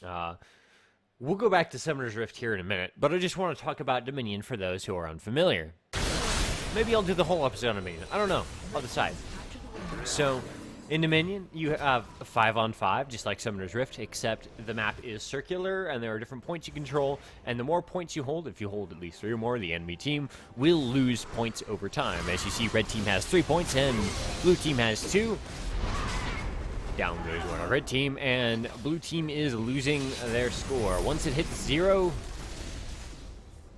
We'll go back to Summoner's Rift here in a minute, but I just want to talk about Dominion for those who are unfamiliar. Maybe I'll do the whole episode on Dominion. I don't know. I'll decide. So, in Dominion, you have a 5-on-5, just like Summoner's Rift, except the map is circular, and there are different points you control, and the more points you hold, if you hold at least 3 or more, the enemy team will lose points over time. As you see, red team has 3 points, and blue team has 2. Down goes one on red team, and blue team is losing their score. Once it hits 0,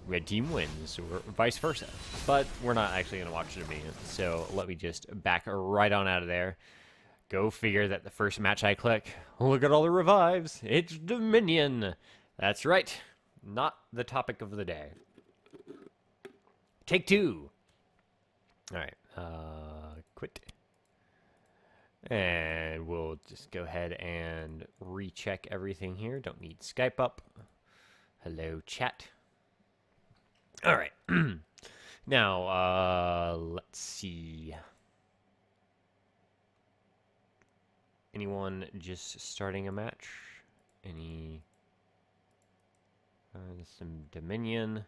red team wins, or vice versa. But we're not actually going to watch Dominion, so let me just back right on out of there. Go figure that the first match I click, look at all the revives, it's Dominion. That's right, not the topic of the day. Take 2. Alright, quit. And we'll just go ahead and recheck everything here. Don't need Skype up. Hello, chat. Alright. Now, let's see. Anyone just starting a match? Any? Some Dominion.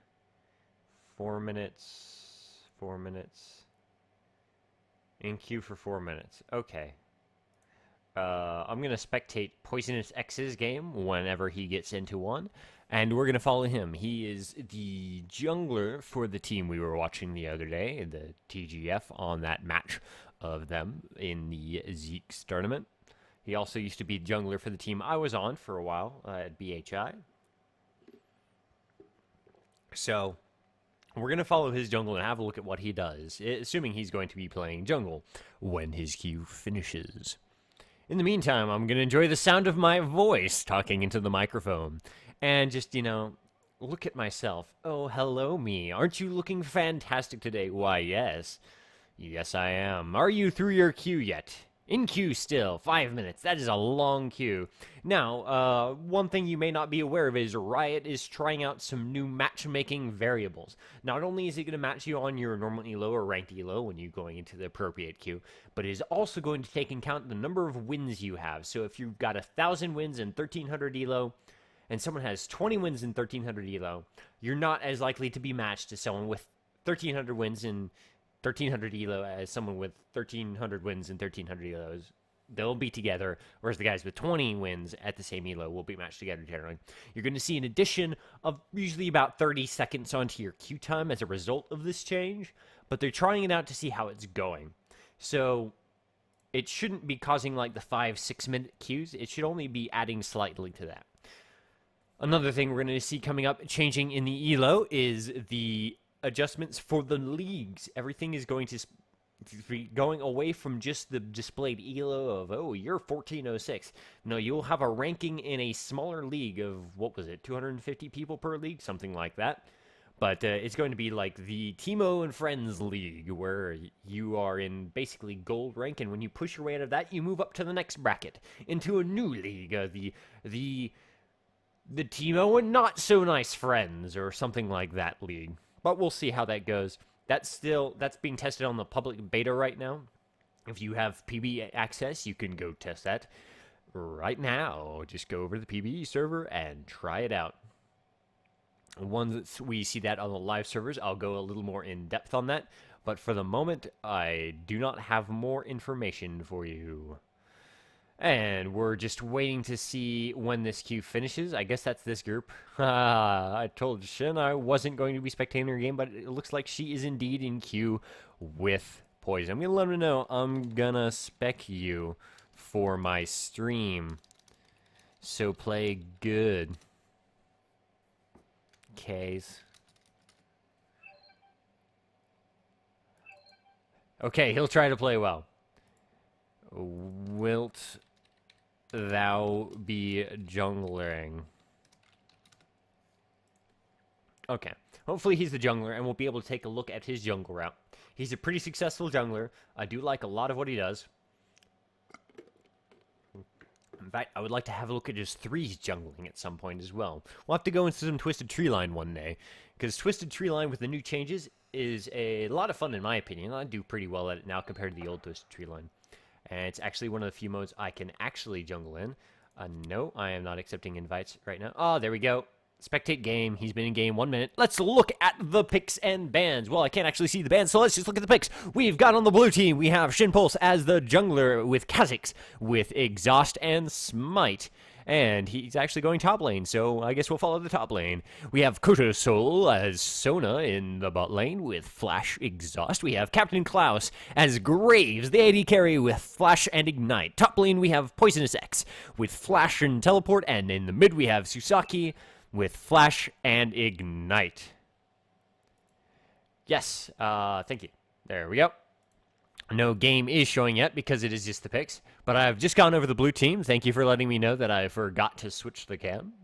4 minutes. 4 minutes. In queue for 4 minutes. Okay. I'm going to spectate Poisonous X's game whenever he gets into one. And we're going to follow him. He is the jungler for the team we were watching the other day, the TGF, on that match of them in the Zeke's tournament. He also used to be jungler for the team I was on for a while at BHI. So, we're going to follow his jungle and have a look at what he does, assuming he's going to be playing jungle when his queue finishes. In the meantime, I'm going to enjoy the sound of my voice talking into the microphone. And just, look at myself. Oh, hello, me. Aren't you looking fantastic today? Why, yes. Yes, I am. Are you through your queue yet? In queue still, 5 minutes. That is a long queue. Now, one thing you may not be aware of is Riot is trying out some new matchmaking variables. Not only is it going to match you on your normal elo or ranked elo when you're going into the appropriate queue, but it is also going to take into account the number of wins you have. So if you've got 1,000 wins and 1,300 elo, and someone has 20 wins and 1,300 elo, you're not as likely to be matched to someone with 1,300 wins and 1,300 elo as someone with 1,300 wins and 1,300 elos. They'll be together, whereas the guys with 20 wins at the same elo will be matched together generally. You're going to see an addition of usually about 30 seconds onto your queue time as a result of this change, but they're trying it out to see how it's going. So it shouldn't be causing like the 5-6 minute queues. It should only be adding slightly to that. Another thing we're going to see coming up, changing in the elo, is the adjustments for the leagues. Everything is going to be going away from just the displayed elo of, oh, you're 1406. No, you'll have a ranking in a smaller league of, what was it, 250 people per league? Something like that. But it's going to be like the Teemo and Friends League, where you are in basically gold rank, and when you push your way out of that, you move up to the next bracket, into a new league, the Teemo and Not So Nice Friends, or something like that league. But we'll see how that goes. That's being tested on the public beta right now. If you have PB access, you can go test that right now. Just go over to the PBE server and try it out. Once we see that on the live servers, I'll go a little more in depth on that. But for the moment, I do not have more information for you. And we're just waiting to see when this queue finishes. I guess that's this group. I told Shin I wasn't going to be spectating her game, but it looks like she is indeed in queue with Poison. I'm going to let her know I'm going to spec you for my stream. So play good. K's. Okay, he'll try to play well. Wilt thou be junglering? Okay. Hopefully he's the jungler, and we'll be able to take a look at his jungle route. He's a pretty successful jungler. I do like a lot of what he does. In fact, I would like to have a look at his threes jungling at some point as well. We'll have to go into some Twisted Treeline one day, because Twisted Treeline with the new changes is a lot of fun in my opinion. I do pretty well at it now compared to the old Twisted Treeline. And it's actually one of the few modes I can actually jungle in. No, I am not accepting invites right now. Oh, there we go. Spectate game. He's been in game 1 minute. Let's look at the picks and bans. Well, I can't actually see the bans, so let's just look at the picks. We've got on the blue team, we have Shinpulse as the jungler with Kha'Zix with Exhaust and Smite. And he's actually going top lane, so I guess we'll follow the top lane. We have Kotosol as Sona in the bot lane with Flash Exhaust. We have Captain Klaus as Graves, the AD carry with Flash and Ignite. Top lane we have Poisonous X with Flash and Teleport, and in the mid we have Susaki with Flash and Ignite. Yes, thank you. There we go. No game is showing yet because it is just the picks, but I've just gone over the blue team. Thank you for letting me know that I forgot to switch the cam.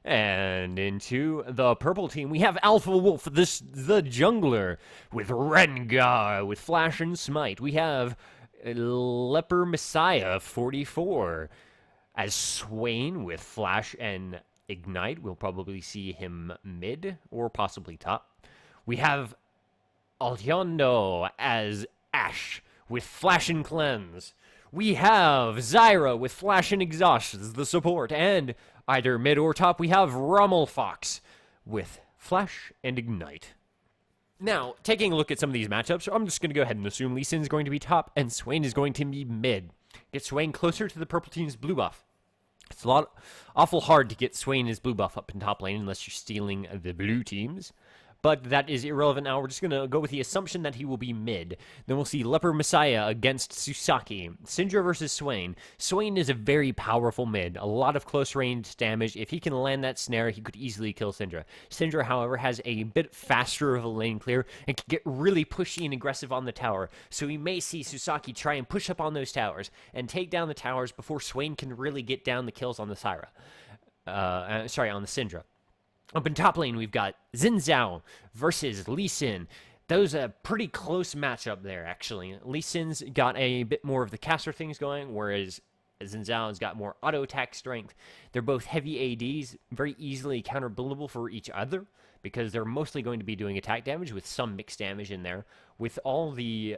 And into the purple team, we have Alpha Wolf, the jungler, with Rengar, with Flash and Smite. We have Leper Messiah, 44, as Swain with Flash and Ignite. We'll probably see him mid or possibly top. We have Alyondo as Ashe with Flash and Cleanse. We have Zyra with Flash and Exhaust as the support. And either mid or top, we have FilibusterFox with Flash and Ignite. Now, taking a look at some of these matchups, I'm just going to go ahead and assume Lee Sin is going to be top and Swain is going to be mid. Get Swain closer to the purple team's blue buff. It's awful hard to get Swain his blue buff up in top lane unless you're stealing the blue teams. But that is irrelevant now. We're just going to go with the assumption that he will be mid. Then we'll see Leper Messiah against Susaki. Syndra versus Swain. Swain is a very powerful mid. A lot of close range damage. If he can land that snare, he could easily kill Syndra. Syndra, however, has a bit faster of a lane clear and can get really pushy and aggressive on the tower. So we may see Susaki try and push up on those towers and take down the towers before Swain can really get down the kills on the Syra. On the Syndra. Up in top lane, we've got Xin Zhao versus Lee Sin. Those are a pretty close matchup there, actually. Lee Sin's got a bit more of the caster things going, whereas Xin Zhao's got more auto attack strength. They're both heavy ADs, very easily counter-buildable for each other, because they're mostly going to be doing attack damage with some mixed damage in there. With all the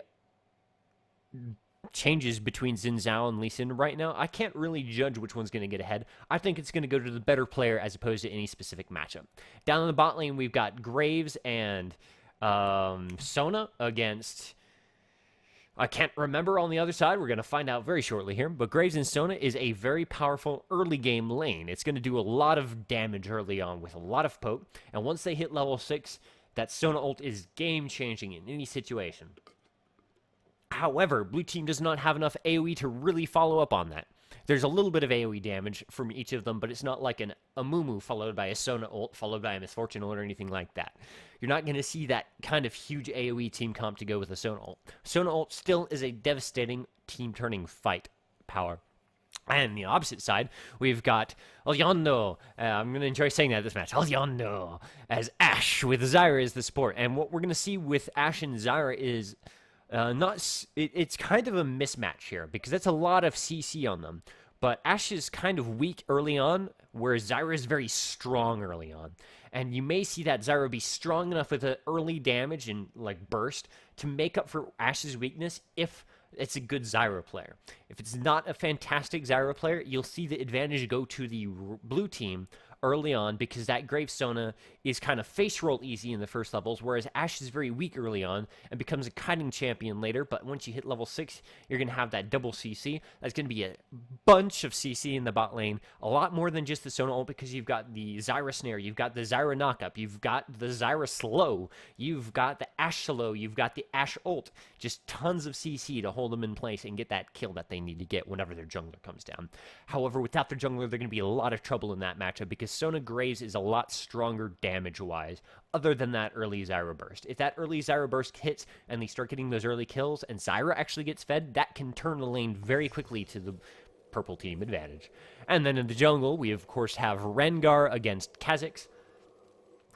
changes between Xin Zhao and Lee Sin right now, I can't really judge which one's going to get ahead. I think it's going to go to the better player as opposed to any specific matchup. Down in the bot lane, we've got Graves and Sona against... I can't remember on the other side. We're going to find out very shortly here. But Graves and Sona is a very powerful early game lane. It's going to do a lot of damage early on with a lot of poke. And once they hit level 6, that Sona ult is game-changing in any situation. However, blue team does not have enough AoE to really follow up on that. There's a little bit of AoE damage from each of them, but it's not like an Amumu followed by a Sona ult, followed by a Misfortune ult, or anything like that. You're not going to see that kind of huge AoE team comp to go with a Sona ult. Sona ult still is a devastating team-turning fight power. And the opposite side, we've got Alyondo. I'm going to enjoy saying that this match. Alyondo as Ashe with Zyra as the support. And what we're going to see with Ashe and Zyra is... it's kind of a mismatch here because that's a lot of CC on them. But Ashe is kind of weak early on, whereas Zyra is very strong early on. And you may see that Zyra be strong enough with the early damage and like burst to make up for Ashe's weakness if it's a good Zyra player. If it's not a fantastic Zyra player, you'll see the advantage go to the blue team early on because that Grave Sona is kind of face roll easy in the first levels, whereas Ashe is very weak early on and becomes a kiting champion later. But once you hit level 6, you're going to have that double CC. That's going to be a bunch of CC in the bot lane, a lot more than just the Sona ult because you've got the Zyra snare, you've got the Zyra knockup, you've got the Zyra slow, you've got the Ashe slow, you've got the Ashe ult. Just tons of CC to hold them in place and get that kill that they need to get whenever their jungler comes down. However, without their jungler, they're going to be a lot of trouble in that matchup because Sona Graves is a lot stronger damage-wise other than that early Zyra burst. If that early Zyra burst hits and they start getting those early kills and Zyra actually gets fed, that can turn the lane very quickly to the purple team advantage. And then in the jungle, we of course have Rengar against Kha'Zix.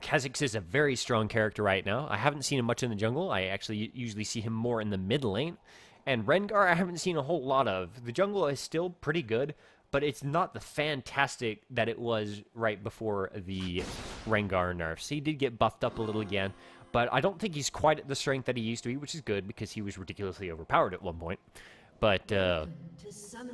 Kha'Zix is a very strong character right now. I haven't seen him much in the jungle. I actually usually see him more in the mid lane. And Rengar I haven't seen a whole lot of. The jungle is still pretty good, but it's not the fantastic that it was right before the Rengar nerfs. He did get buffed up a little again, but I don't think he's quite at the strength that he used to be, which is good because he was ridiculously overpowered at one point. but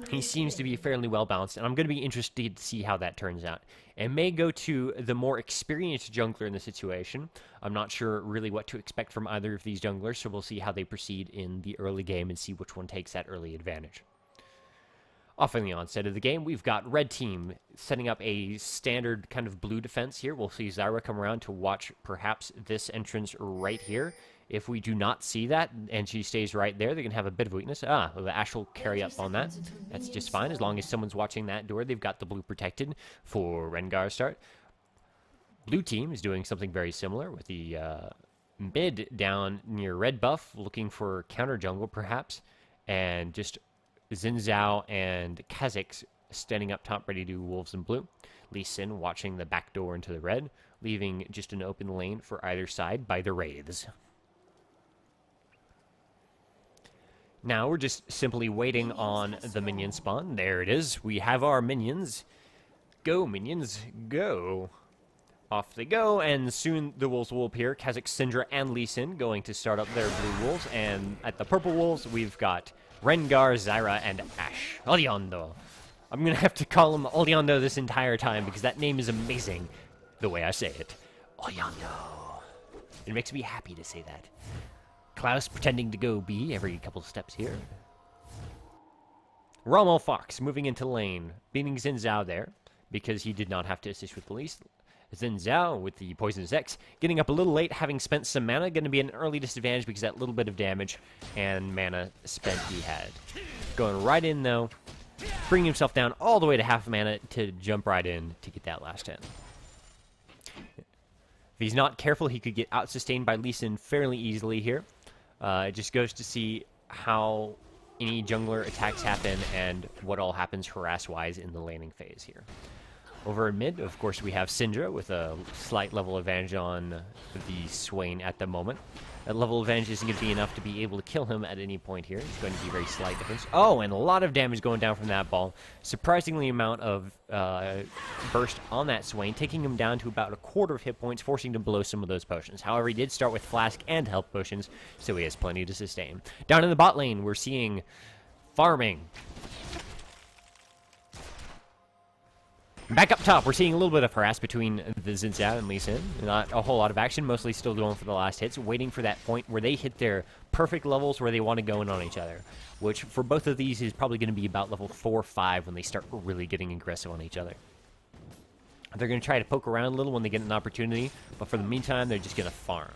he seems to be fairly well balanced, and I'm going to be interested to see how that turns out. It may go to the more experienced jungler in the situation. I'm not sure really what to expect from either of these junglers, so we'll see how they proceed in the early game and see which one takes that early advantage. Off in the onset of the game, we've got red team setting up a standard kind of blue defense here. We'll see Zyra come around to watch perhaps this entrance right here. If we do not see that, and she stays right there, they're going to have a bit of weakness. The Ashe will carry up on that. That's just fine, as long as someone's watching that door. They've got the blue protected for Rengar's start. Blue team is doing something very similar with the mid down near red buff, looking for counter jungle, perhaps. And just Xin Zhao and Kha'Zix standing up top, ready to do wolves in blue. Lee Sin watching the back door into the red, leaving just an open lane for either side by the Wraiths. Now we're just simply waiting on the minion spawn. There it is. We have our minions. Go, minions, go. Off they go, and soon the wolves will appear. Kha'Zix, Syndra, and Lee Sin going to start up their blue wolves. And at the purple wolves, we've got Rengar, Zyra, and Ashe. Oleondo. I'm going to have to call him Oleondo this entire time because that name is amazing the way I say it. Oleondo. It makes me happy to say that. Klaus pretending to go B every couple of steps here. FilibusterFox moving into lane, beating Xin Zhao there because he did not have to assist with the least. Xin Zhao with the Poisonous X getting up a little late, having spent some mana. Going to be an early disadvantage because that little bit of damage and mana spent he had. Going right in though, bringing himself down all the way to half mana to jump right in to get that last hit. If he's not careful, he could get out-sustained by Lee Sin fairly easily here. It just goes to see how any jungler attacks happen and what all happens harass-wise in the laning phase here. Over in mid, of course, we have Syndra with a slight level advantage on the Swain at the moment. That level advantage isn't going to be enough to be able to kill him at any point here. It's going to be a very slight difference. Oh, and a lot of damage going down from that ball. Surprisingly amount of burst on that Swain, taking him down to about a quarter of hit points, forcing him to blow some of those potions. However, he did start with Flask and health potions, so he has plenty to sustain. Down in the bot lane, we're seeing farming. Back up top, we're seeing a little bit of harass between the Xin Zhao and Lee Sin. Not a whole lot of action, mostly still going for the last hits, waiting for that point where they hit their perfect levels where they want to go in on each other. Which, for both of these, is probably going to be about level 4 or 5 when they start really getting aggressive on each other. They're going to try to poke around a little when they get an opportunity, but for the meantime, they're just going to farm.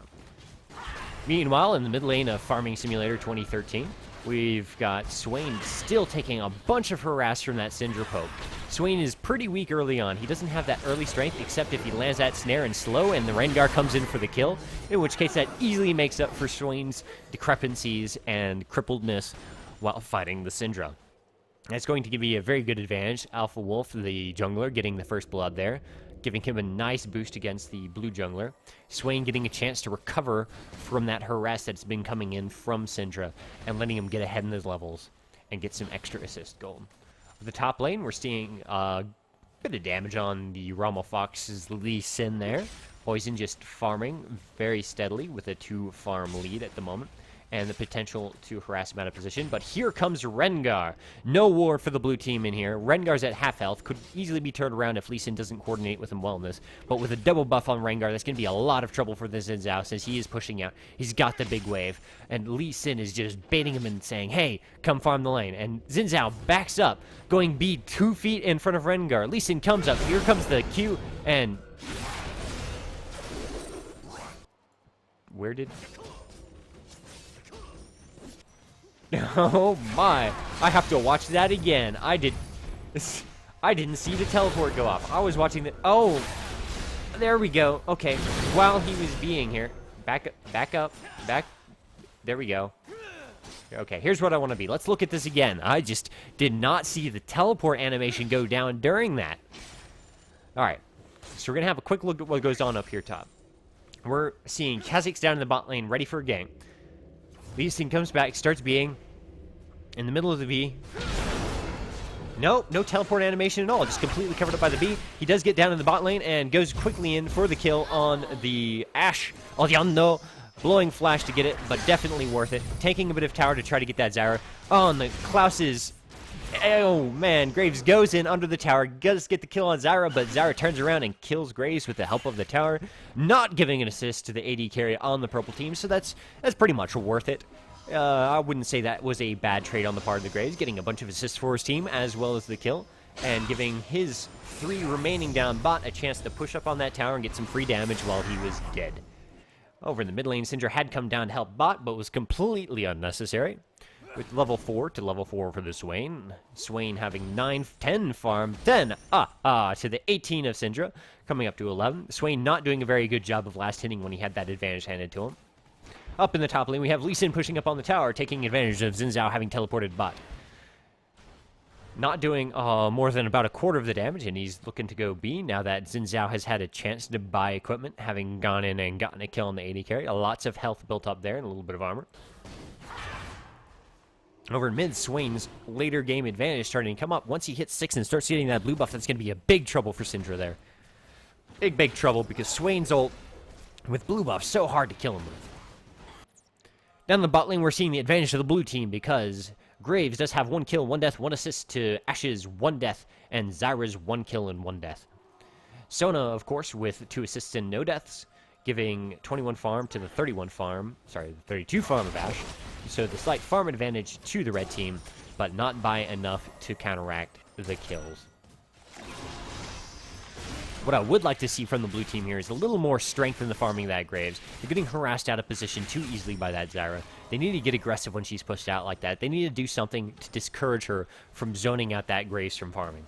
Meanwhile, in the mid lane of Farming Simulator 2013, we've got Swain still taking a bunch of harass from that Syndra poke. Swain is pretty weak early on. He doesn't have that early strength, except if he lands that snare and slow, and the Rengar comes in for the kill, in which case that easily makes up for Swain's discrepancies and crippledness while fighting the Syndra. That's going to give you a very good advantage. Alpha Wolf, the jungler, getting the first blood there, giving him a nice boost against the blue jungler. Swain getting a chance to recover from that harass that's been coming in from Syndra and letting him get ahead in his levels and get some extra assist gold. The top lane, we're seeing a bit of damage on the FilibusterFox's Lee Sin there. Poison just farming very steadily with a 2-farm lead at the moment, and the potential to harass him out of position. But here comes Rengar. No ward for the blue team in here. Rengar's at half health. Could easily be turned around if Lee Sin doesn't coordinate with him well in this. But with a double buff on Rengar, that's going to be a lot of trouble for the Xin Zhao since he is pushing out. He's got the big wave. And Lee Sin is just baiting him and saying, hey, come farm the lane. And Xin Zhao backs up, going B 2 feet in front of Rengar. Lee Sin comes up. Here comes the Q. And where did... Oh my, I have to watch that again. I didn't see the teleport go off. I was watching the, oh, there we go. Okay, while he was being here, back up, there we go. Okay, here's what I want to be. Let's look at this again. I just did not see the teleport animation go down during that. All right, so we're going to have a quick look at what goes on up here top. We're seeing Kha'Zix down in the bot lane, ready for a gank. Lee Sin comes back, starts being in the middle of the V. No teleport animation at all. Just completely covered up by the B. He does get down in the bot lane and goes quickly in for the kill on the Ashe. Oleondo Blowing flash to get it, but definitely worth it. Taking a bit of tower to try to get that Zyra. Oh, and the Klaus's... Oh, man. Graves goes in under the tower. Does get the kill on Zyra, but Zyra turns around and kills Graves with the help of the tower. Not giving an assist to the AD carry on the purple team, so that's pretty much worth it. I wouldn't say that was a bad trade on the part of the Graves, getting a bunch of assists for his team as well as the kill, and giving his 3 remaining down bot a chance to push up on that tower and get some free damage while he was dead. Over in the mid lane, Syndra had come down to help bot, but was completely unnecessary. With level 4 to level 4 for the Swain. Swain having 10 farm, 10 to the 18 of Syndra, coming up to 11. Swain not doing a very good job of last hitting when he had that advantage handed to him. Up in the top lane, we have Lee Sin pushing up on the tower, taking advantage of Xin Zhao having teleported bot. Not doing more than about a quarter of the damage, and he's looking to go B now that Xin Zhao has had a chance to buy equipment, having gone in and gotten a kill on the AD carry. Lots of health built up there and a little bit of armor. Over in mid, Swain's later game advantage starting to come up. Once he hits 6 and starts getting that blue buff, that's going to be a big trouble for Syndra there. Big trouble, because Swain's ult with blue buff so hard to kill him with. Down the bot lane, we're seeing the advantage of the blue team because Graves does have 1 kill, 1 death, 1 assist to Ash's 1 death, and Zyra's 1 kill and 1 death. Sona, of course, with 2 assists and no deaths, giving 21 farm to the 32 farm of Ash. So the slight farm advantage to the red team, but not by enough to counteract the kills. What I would like to see from the blue team here is a little more strength in the farming of that Graves. They're getting harassed out of position too easily by that Zyra. They need to get aggressive when she's pushed out like that. They need to do something to discourage her from zoning out that Graves from farming.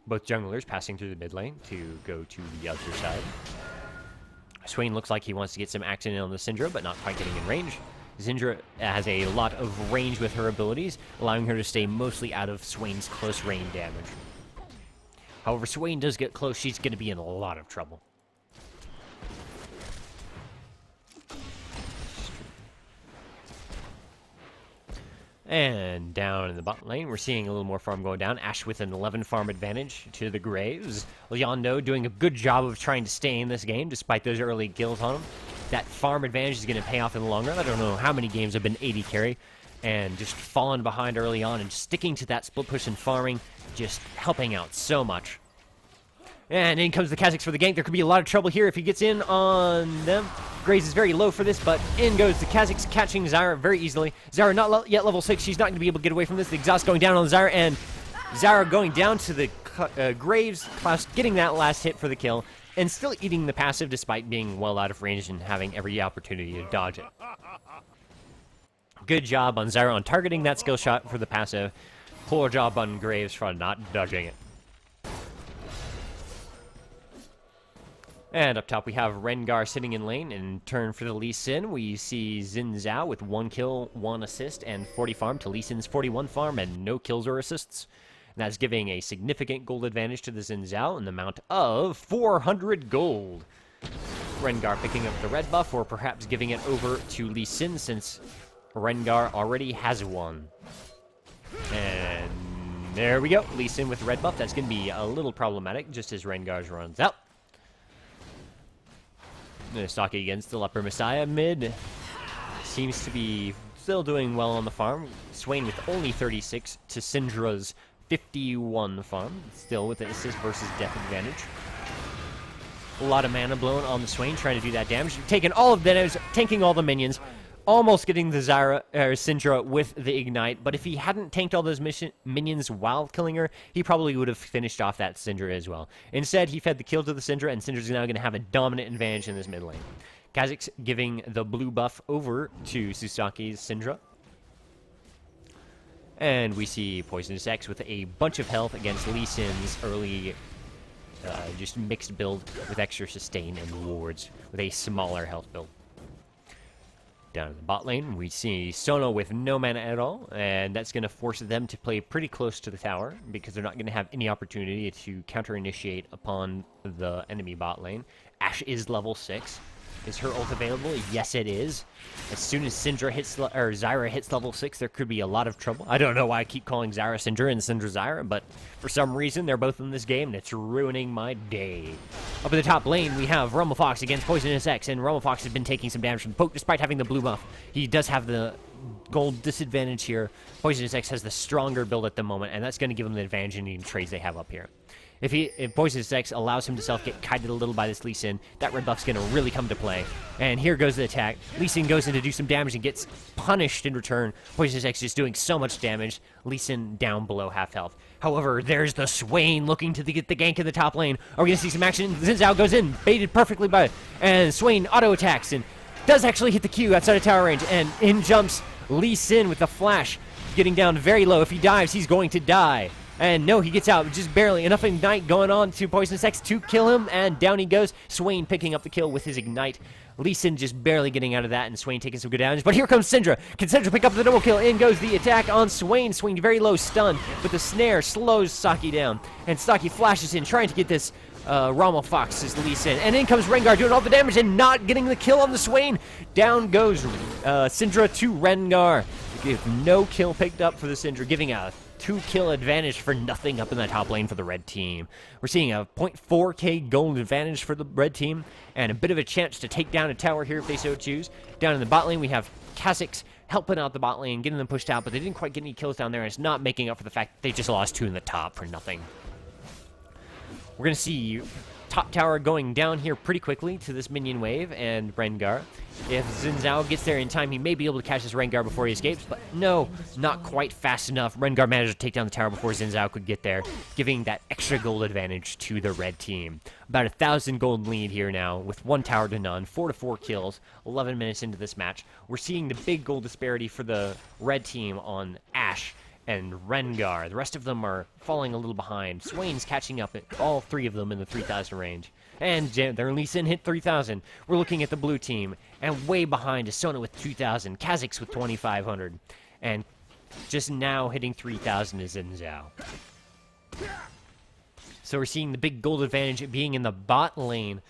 Both junglers passing through the mid lane to go to the other side. Swain looks like he wants to get some action in on the Syndra, but not quite getting in range. Syndra has a lot of range with her abilities, allowing her to stay mostly out of Swain's close range damage. However, Swain does get close, she's going to be in a lot of trouble. And down in the bot lane, we're seeing a little more farm going down. Ash with an 11 farm advantage to the Graves. Leondo doing a good job of trying to stay in this game, despite those early kills on him. That farm advantage is going to pay off in the long run. I don't know how many games have been 80 carry, and just falling behind early on and sticking to that split push and farming, just helping out so much. And in comes the Kha'Zix for the gank. There could be a lot of trouble here if he gets in on them. Graves is very low for this, but in goes the Kha'Zix, catching Zyra very easily. Zyra not yet level 6. She's not going to be able to get away from this. The exhaust going down on Zyra, and Zyra going down to the Graves. Klaus getting that last hit for the kill, and still eating the passive despite being well out of range and having every opportunity to dodge it. Good job on Zyra on targeting that skill shot for the passive. Poor job on Graves for not dodging it. And up top we have Rengar sitting in lane. In turn for the Lee Sin, we see Xin Zhao with 1 kill, 1 assist, and 40 farm to Lee Sin's 41 farm and no kills or assists. And that's giving a significant gold advantage to the Xin Zhao in the amount of 400 gold. Rengar picking up the red buff, or perhaps giving it over to Lee Sin since Rengar already has one. And there we go. Lee Sin with red buff. That's going to be a little problematic just as Rengar's runs out. Stocky against the Leper Messiah mid. Seems to be still doing well on the farm. Swain with only 36 to Syndra's 51 farm. Still with an assist versus death advantage. A lot of mana blown on the Swain, trying to do that damage. Taking all of that, tanking all the minions. Almost getting the Syndra with the Ignite, but if he hadn't tanked all those minions while killing her, he probably would have finished off that Syndra as well. Instead, he fed the kill to the Syndra, and Syndra's now going to have a dominant advantage in this mid lane. Kha'Zix giving the blue buff over to Susaki's Syndra. And we see Poisonous X with a bunch of health against Lee Sin's early just mixed build with extra sustain and wards with a smaller health build. Down in the bot lane, we see Sona with no mana at all, and that's going to force them to play pretty close to the tower because they're not going to have any opportunity to counter-initiate upon the enemy bot lane. Ashe is level 6, Is her ult available? Yes, it is. As soon as Zyra hits level 6, there could be a lot of trouble. I don't know why I keep calling Zyra Syndra and Syndra Zyra, but for some reason, they're both in this game, and it's ruining my day. Up in the top lane, we have FilibusterFox against Poisonous X, and FilibusterFox has been taking some damage from the poke despite having the blue buff. He does have the gold disadvantage here. Poisonous X has the stronger build at the moment, and that's going to give him the advantage in the trades they have up here. If Poisonous X allows him to get kited a little by this Lee Sin, that red buff's going to really come to play. And here goes the attack. Lee Sin goes in to do some damage and gets punished in return. Poisonous X just doing so much damage. Lee Sin down below half health. However, there's the Swain looking to get the gank in the top lane. Are we going to see some action? Xin Zhao goes in, baited perfectly by, and Swain auto-attacks and does actually hit the Q outside of tower range. And in jumps Lee Sin with the flash, getting down very low. If he dives, he's going to die. And no, he gets out, just barely. Enough Ignite going on to Poisonous X to kill him, and down he goes. Swain picking up the kill with his Ignite. Lee Sin just barely getting out of that, and Swain taking some good damage. But here comes Syndra. Can Syndra pick up the double kill? In goes the attack on Swain. Swain very low stun, but the snare slows Saki down. And Saki flashes in, trying to get this FilibusterFox's Lee Sin. And in comes Rengar doing all the damage and not getting the kill on the Swain. Down goes Syndra to Rengar. No kill picked up for the Syndra, giving a 2-kill advantage for nothing up in the top lane for the red team. We're seeing a 0.4k gold advantage for the red team, and a bit of a chance to take down a tower here if they so choose. Down in the bot lane, we have Kha'Zix helping out the bot lane, getting them pushed out, but they didn't quite get any kills down there, and it's not making up for the fact that they just lost 2 in the top for nothing. We're going to see top tower going down here pretty quickly to this minion wave and Rengar. If Xin Zhao gets there in time, he may be able to catch this Rengar before he escapes, but no, not quite fast enough. Rengar managed to take down the tower before Xin Zhao could get there, giving that extra gold advantage to the red team. About 1,000 gold lead here now, with 1 tower to none, 4 to 4 kills, 11 minutes into this match. We're seeing the big gold disparity for the red team on Ashe and Rengar. The rest of them are falling a little behind. Swain's catching up at all 3 of them in the 3,000 range. And their Lee Sin hit 3,000. We're looking at the blue team, and way behind is Sona with 2,000, Kha'Zix with 2,500, and just now hitting 3,000 is Xin Zhao. So we're seeing the big gold advantage being in the bot lane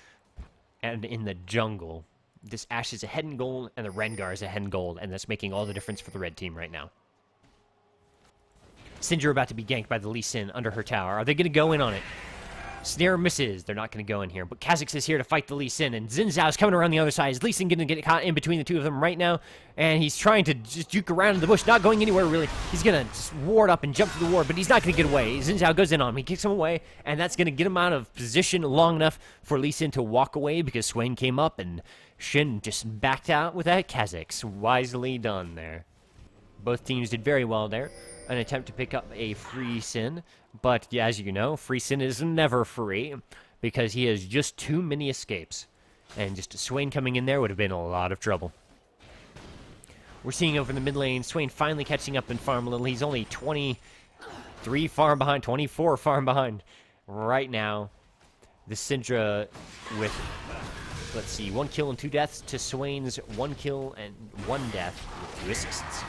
and in the jungle. This Ashe is ahead in gold, and the Rengar is ahead in gold, and that's making all the difference for the red team right now. Syndra about to be ganked by the Lee Sin under her tower. Are they going to go in on it? Snare misses. They're not going to go in here. But Kha'Zix is here to fight the Lee Sin, and Xin Zhao's coming around the other side. Is Lee Sin going to get caught in between the 2 of them right now? And he's trying to just juke around in the bush, not going anywhere really. He's going to just ward up and jump to the ward, but he's not going to get away. Xin Zhao goes in on him. He kicks him away, and that's going to get him out of position long enough for Lee Sin to walk away because Swain came up, and Shin just backed out with that Kha'Zix. Wisely done there. Both teams did very well there. An attempt to pick up a free Sin, but yeah, as you know, free Sin is never free because he has just too many escapes, and just a Swain coming in there would have been a lot of trouble. We're seeing over in the mid lane, Swain finally catching up in farm a little. He's only 23 farm behind, 24 farm behind right now. The Syndra with, let's see, 1 kill and 2 deaths to Swain's 1 kill and 1 death with 2 assists.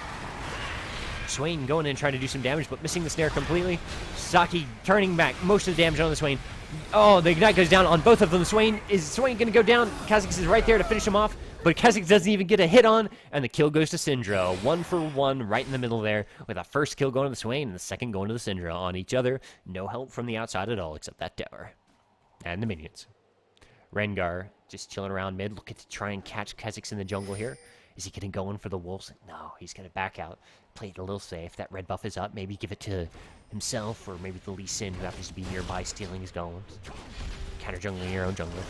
Swain going in and trying to do some damage, but missing the snare completely. Saki turning back most of the damage on the Swain. Oh, the Ignite goes down on both of them. Is Swain going to go down? Kha'Zix is right there to finish him off, but Kha'Zix doesn't even get a hit on, and the kill goes to Syndra. 1 for 1 right in the middle there, with a first kill going to the Swain and the second going to the Syndra on each other. No help from the outside at all except that tower. And the minions. Rengar just chilling around mid, looking to try and catch Kha'Zix in the jungle here. Is he going to go in for the wolves? No, he's going to back out. Play it a little safe. That red buff is up. Maybe give it to himself, or maybe the Lee Sin, who happens to be nearby, stealing his golems. Counter jungling your own jungler.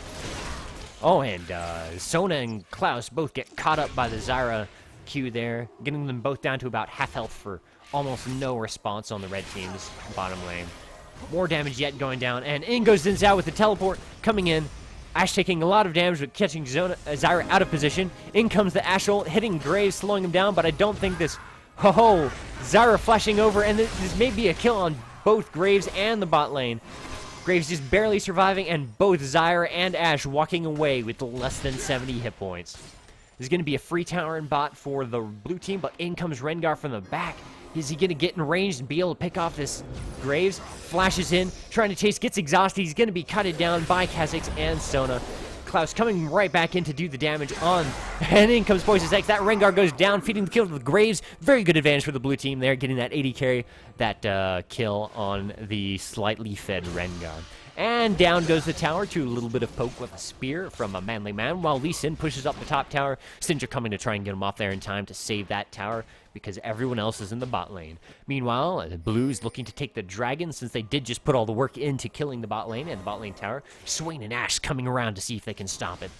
Oh, and Sona and Klaus both get caught up by the Zyra Q there, getting them both down to about half health for almost no response on the red team's bottom lane. More damage yet going down, and in goes Xin Zhao with the teleport coming in. Ashe taking a lot of damage, but catching Zyra out of position. In comes the Ashe ult, hitting Graves, slowing him down, but I don't think this... Ho-ho! Zyra flashing over, and this may be a kill on both Graves and the bot lane. Graves just barely surviving, and both Zyra and Ashe walking away with less than 70 hit points. There's going to be a free tower and bot for the blue team, but in comes Rengar from the back. Is he going to get in range and be able to pick off this Graves? Flashes in, trying to chase, gets exhausted. He's going to be cutted down by Kha'Zix and Sona. Klaus coming right back in to do the damage on. And in comes Poison's X. That Rengar goes down, feeding the kill to the Graves. Very good advantage for the blue team there, getting that 80 carry, that kill on the slightly fed Rengar. And down goes the tower to a little bit of poke with a spear from a manly man, while Lee Sin pushes up the top tower. Sindra coming to try and get him off there in time to save that tower, because everyone else is in the bot lane. Meanwhile, the Blues looking to take the dragon, since they did just put all the work into killing the bot lane and the bot lane tower. Swain and Ashe coming around to see if they can stop it.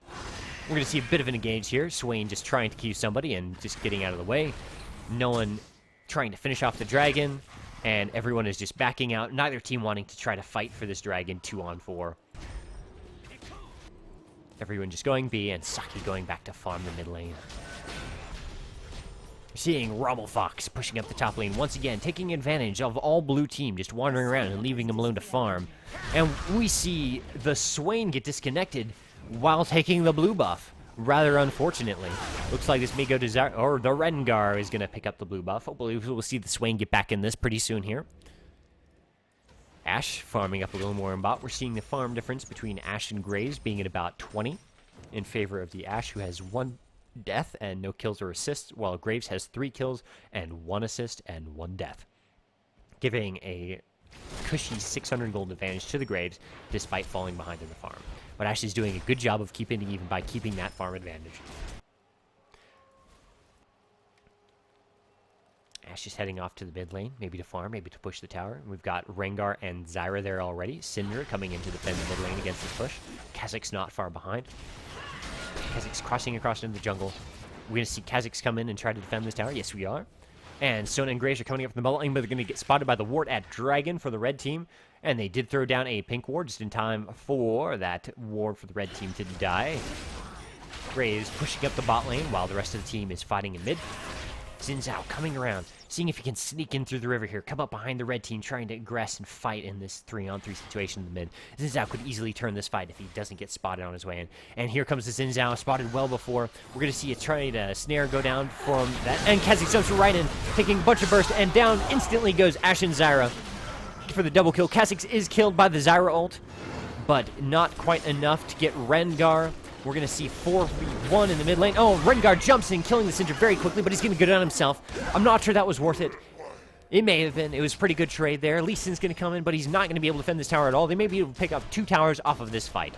We're going to see a bit of an engage here. Swain just trying to Q somebody and just getting out of the way. No one trying to finish off the dragon. And everyone is just backing out. Neither team wanting to try to fight for this dragon 2-on-4. Everyone just going B, and Saki going back to farm the mid lane. Seeing FilibusterFox pushing up the top lane once again, taking advantage of all blue team, just wandering around and leaving him alone to farm. And we see the Swain get disconnected while taking the blue buff. Rather unfortunately. Looks like this may go to or the Rengar is going to pick up the blue buff. Hopefully we'll see the Swain get back in this pretty soon here. Ashe farming up a little more in bot. We're seeing the farm difference between Ashe and Graves being at about 20 in favor of the Ashe, who has 1 death and no kills or assists, while Graves has 3 kills and 1 assist and 1 death, giving a cushy 600 gold advantage to the Graves despite falling behind in the farm. But Ashe is doing a good job of keeping it even by keeping that farm advantage. Ashe is heading off to the mid lane, maybe to farm, maybe to push the tower. We've got Rengar and Zyra there already. Syndra coming in to defend the mid lane against the push. Kha'Zix's not far behind. Kha'Zix's crossing across into the jungle. We're going to see Kha'Zix come in and try to defend this tower. Yes, we are. And Sona and Graves are coming up from the bot lane, but they're going to get spotted by the ward at Dragon for the red team. And they did throw down a pink ward just in time for that ward for the red team to die. Graves pushing up the bot lane while the rest of the team is fighting in mid. Xin Zhao coming around, seeing if he can sneak in through the river here, come up behind the red team, trying to aggress and fight in this 3-on-3 situation in the mid. Xin Zhao could easily turn this fight if he doesn't get spotted on his way in. And here comes the Xin Zhao, spotted well before. We're going to see a try to snare go down from that. And Kha'Zix jumps right in, taking a bunch of burst, and down instantly goes Ashe and Zyra for the double kill. Kha'Zix is killed by the Zyra ult, but not quite enough to get Rengar. We're going to see 4v1 in the mid lane. Oh, Rengar jumps in, killing the Syndra very quickly, but he's going to go down himself. I'm not sure that was worth it. It may have been. It was a pretty good trade there. Lee Sin's going to come in, but he's not going to be able to defend this tower at all. They may be able to pick up 2 towers off of this fight.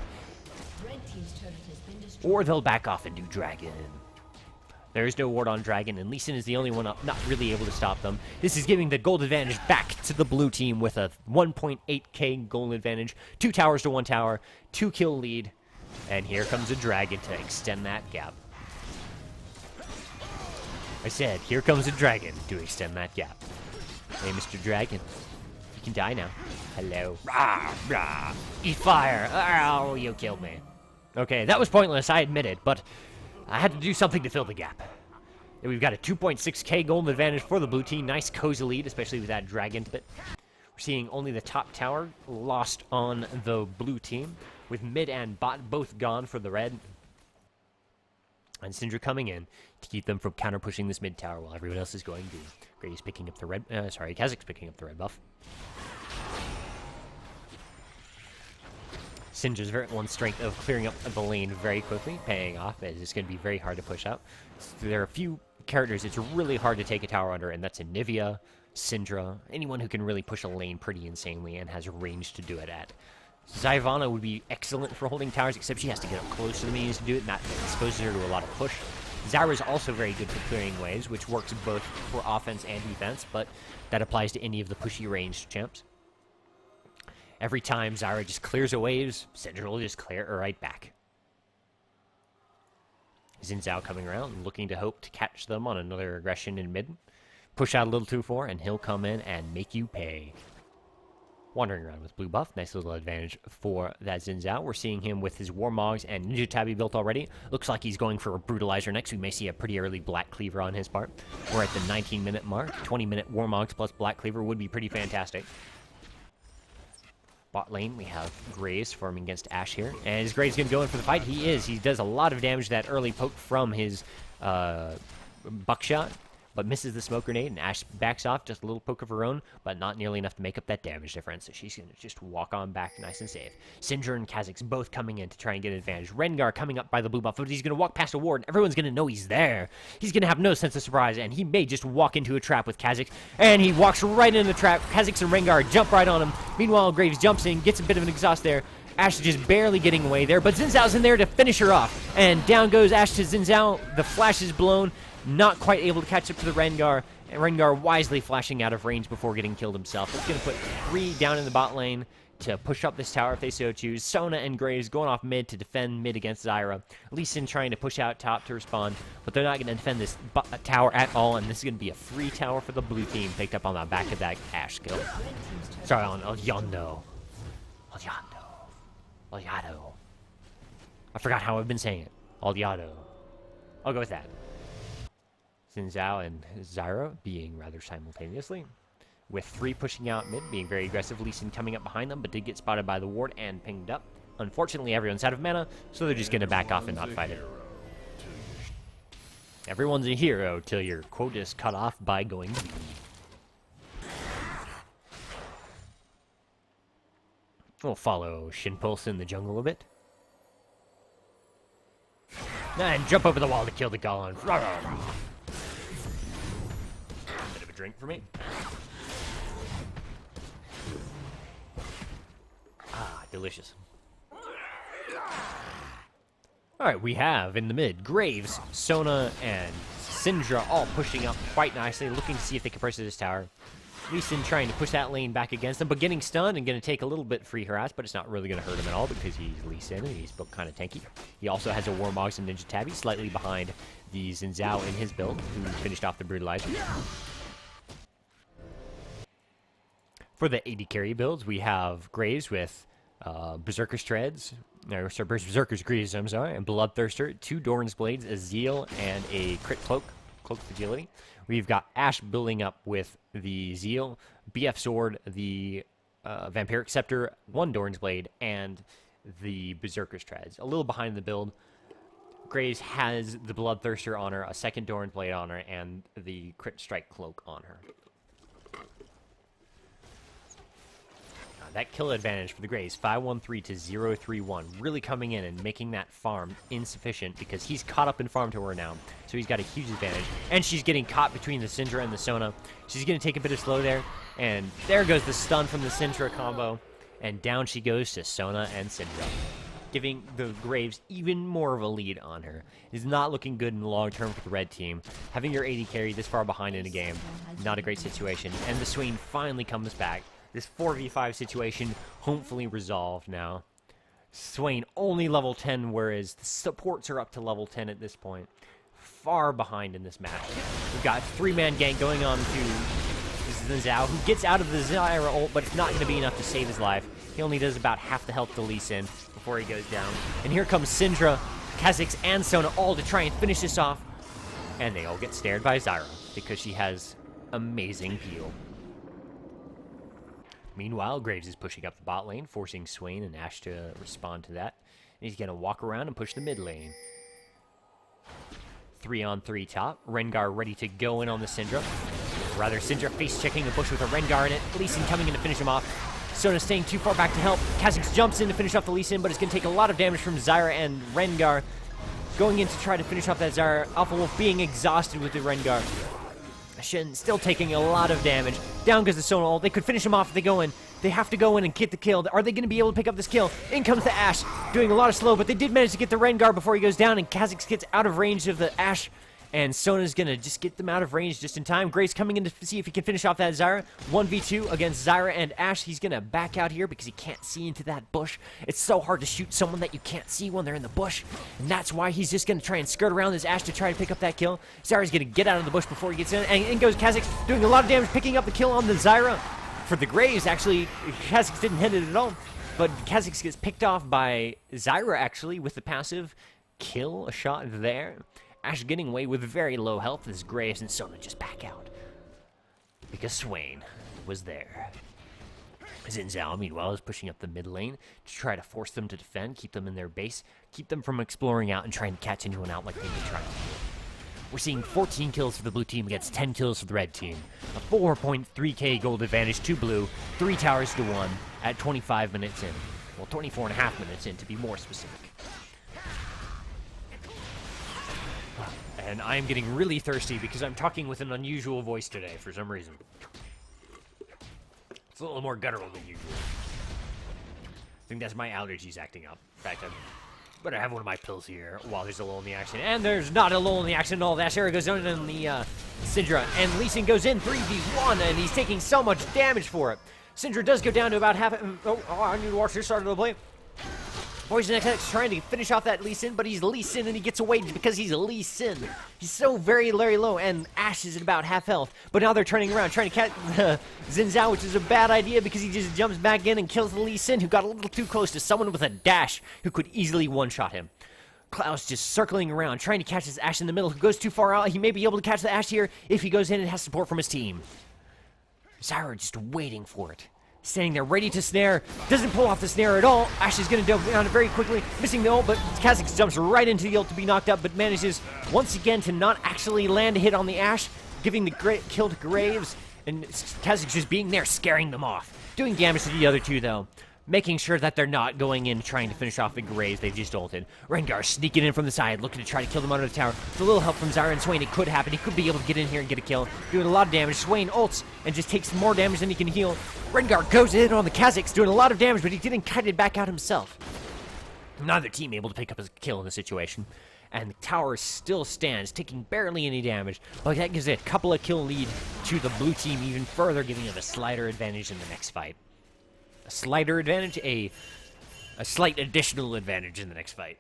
Or they'll back off and do Dragon. There is no ward on Dragon, and Lee Sin is the only one up, not really able to stop them. This is giving the gold advantage back to the blue team with a 1.8k gold advantage. 2 towers to 1 tower, 2 kill lead. And here comes a Dragon to extend that gap. I said, here comes a Dragon to extend that gap. Hey, Mr. Dragon. You can die now. Hello. Rah, rah. Eat fire. Oh, you killed me. Okay, that was pointless, I admit it, but I had to do something to fill the gap. And we've got a 2.6k gold advantage for the blue team. Nice cozy lead, especially with that Dragon. But we're seeing only the top tower lost on the blue team, with mid and bot both gone for the red. And Syndra coming in to keep them from counter-pushing this mid tower while everyone else is going B. Graves picking up the red... Kha'Zix picking up the red buff. Syndra's one strength of clearing up the lane very quickly, paying off, as it's going to be very hard to push out. So there are a few characters it's really hard to take a tower under, and that's Anivia, Syndra, anyone who can really push a lane pretty insanely and has range to do it at. Zyvana would be excellent for holding towers, except she has to get up close to the minions to do it, and that exposes her to a lot of push. Zyra is also very good for clearing waves, which works both for offense and defense, but that applies to any of the pushy ranged champs. Every time Zyra just clears a waves, Syndra will just clear her right back. Xin Zhao coming around, looking to hope to catch them on another aggression in mid. Push out a little too far, and he'll come in and make you pay. Wandering around with blue buff. Nice little advantage for that Xin Zhao. We're seeing him with his Warmogs and Ninja Tabby built already. Looks like he's going for a Brutalizer next. We may see a pretty early Black Cleaver on his part. We're at the 19-minute mark. 20-minute Warmogs plus Black Cleaver would be pretty fantastic. Bot lane, we have Graves farming against Ashe here. And is Graves going to go in for the fight? He is. He does a lot of damage to that early poke from his buckshot. but misses the smoke grenade, and Ashe backs off, just a little poke of her own, but not nearly enough to make up that damage difference, so she's going to just walk on back nice and safe. Syndra and Kha'Zix both coming in to try and get an advantage. Rengar coming up by the blue buff, but he's going to walk past a ward, and everyone's going to know he's there. He's going to have no sense of surprise, and he may just walk into a trap with Kha'Zix, and he walks right into the trap. Kha'Zix and Rengar jump right on him. Meanwhile, Graves jumps in, gets a bit of an exhaust there. Ashe just barely getting away there, but Xin Zhao's in there to finish her off. And down goes Ashe to Xin Zhao. The flash is blown, not quite able to catch up to the Rengar. And Rengar wisely flashing out of range before getting killed himself. It's going to put 3 down in the bot lane to push up this tower if they so choose. Sona and Graves going off mid to defend mid against Zyra. Lee Sin trying to push out top to respond, but they're not going to defend this tower at all, and this is going to be a free tower for the blue team picked up on the back of that Ashe kill. Sorry, on Elyondo. Aliado. I forgot how I've been saying it. Aliado. I'll go with that. Xin Zhao and Zyra being rather simultaneously, with 3 pushing out mid, being very aggressive. Lee Sin coming up behind them, but did get spotted by the ward and pinged up. Unfortunately, everyone's out of mana, so they're just going to back off and not fight it. Everyone's a hero till your quote is cut off by going to We'll follow Shinpulse in the jungle a bit. And jump over the wall to kill the Golem. Bit of a drink for me. Ah, delicious. Alright, we have in the mid Graves, Sona, and Syndra all pushing up quite nicely, looking to see if they can pressure this tower. Lee Sin trying to push that lane back against them, but getting stunned and going to take a little bit free harass, but it's not really going to hurt him at all because he's Lee Sin and he's built kind of tanky. He also has a Warmogs and Ninja Tabby slightly behind the Xin Zhao in his build, who finished off the Brutalizer. For the AD carry builds, we have Graves with Berserker's Treads, Berserker's Greaves, I'm sorry, and Bloodthirster, 2 Doran's Blades, a Zeal, and a Crit Cloak, Cloak of Agility. We've got Ashe building up with the Zeal, BF Sword, the Vampiric Scepter, 1 Doran's Blade, and the Berserker's Treads. A little behind the build, Graves has the Bloodthirster on her, a 2nd Doran's Blade on her, and the Crit Strike Cloak on her. That kill advantage for the Graves, 513 to 031, really coming in and making that farm insufficient because he's caught up in farm to her now, so he's got a huge advantage. And she's getting caught between the Syndra and the Sona. She's going to take a bit of slow there, and there goes the stun from the Syndra combo, and down she goes to Sona and Syndra, giving the Graves even more of a lead on her. It's not looking good in the long term for the red team. Having your AD carry this far behind in a game, not a great situation, and the Swain finally comes back. This 4v5 situation hopefully resolved now. Swain only level 10, whereas the supports are up to level 10 at this point. Far behind in this match. We've got 3-man gank going on to Xin Zhao, who gets out of the Zyra ult, but it's not going to be enough to save his life. He only does about half the health to Lee Sin before he goes down. And here comes Syndra, Kha'Zix, and Sona all to try and finish this off. And they all get stared by Zyra because she has amazing peel. Meanwhile, Graves is pushing up the bot lane, forcing Swain and Ashe to respond to that. And he's going to walk around and push the mid lane. 3-on-3 top. Rengar ready to go in on the Syndra. Rather, Syndra face-checking the bush with a Rengar in it. Lee Sin coming in to finish him off. Sona staying too far back to help. Kha'Zix jumps in to finish off the Lee Sin, but it's going to take a lot of damage from Zyra and Rengar. Going in to try to finish off that Zyra. Alpha Wolf being exhausted with the Rengar. Shin still taking a lot of damage. Down goes the Sona ult. They could finish him off if they go in. They have to go in and get the kill. Are they going to be able to pick up this kill? In comes the Ashe, doing a lot of slow, but they did manage to get the Rengar before he goes down, and Kha'Zix gets out of range of the Ashe, and Sona's going to just get them out of range just in time. Grace coming in to see if he can finish off that Zyra. 1v2 against Zyra and Ashe. He's going to back out here because he can't see into that bush. It's so hard to shoot someone that you can't see when they're in the bush, and that's why he's just going to try and skirt around this Ashe to try to pick up that kill. Zyra's going to get out of the bush before he gets in, and in goes Kha'Zix, doing a lot of damage, picking up the kill on the Zyra. For the Graves, actually, Kha'Zix didn't hit it at all, but Kha'Zix gets picked off by Zyra, actually, with the passive kill, a shot there. Ashe getting away with very low health as Graves and Sona just back out. Because Swain was there. Xin Zhao, meanwhile, is pushing up the mid lane to try to force them to defend, keep them in their base, keep them from exploring out and trying to catch anyone out like they've been trying to do. We're seeing 14 kills for the blue team against 10 kills for the red team. A 4.3k gold advantage to blue, 3 towers to 1 at 25 minutes in. Well, 24.5 minutes in to be more specific. And I'm getting really thirsty because I'm talking with an unusual voice today for some reason. It's a little more guttural than usual. I think that's my allergies acting up. In fact, I better have one of my pills here while there's a lull in the action. And there's not a lull in the action at all. That Sarah goes down in the Syndra. And Lee Sin goes in 3v1, and he's taking so much damage for it. Syndra does go down to about half. Oh, I need to watch this start of the play. Poison X trying to finish off that Lee Sin, but he's Lee Sin and he gets away because he's Lee Sin. He's so very low, and Ashe is at about half health. But now they're turning around, trying to catch Xin Zhao, which is a bad idea because he just jumps back in and kills Lee Sin, who got a little too close to someone with a dash who could easily one-shot him. Klaus just circling around, trying to catch his Ashe in the middle, who goes too far out. He may be able to catch the Ashe here if he goes in and has support from his team. Zyra just waiting for it. Standing there ready to snare, doesn't pull off the snare at all. Ashe is going to go down very quickly, missing the ult, but Kha'Zix jumps right into the ult to be knocked up, but manages once again to not actually land a hit on the Ashe, giving the great kill to Graves, and Kha'Zix just being there, scaring them off. Doing damage to the other two, though. Making sure that they're not going in trying to finish off the Graves they just ulted. Rengar sneaking in from the side, looking to try to kill them under the tower. With a little help from Zyra and Swain, it could happen. He could be able to get in here and get a kill. Doing a lot of damage. Swain ults and just takes more damage than he can heal. Rengar goes in on the Kha'Zix, doing a lot of damage, but he didn't cut it back out himself. Neither team able to pick up a kill in the situation. And the tower still stands, taking barely any damage. But that gives it a couple of kill lead to the blue team, even further giving it a slighter advantage in the next fight. A slighter advantage, a slight additional advantage in the next fight.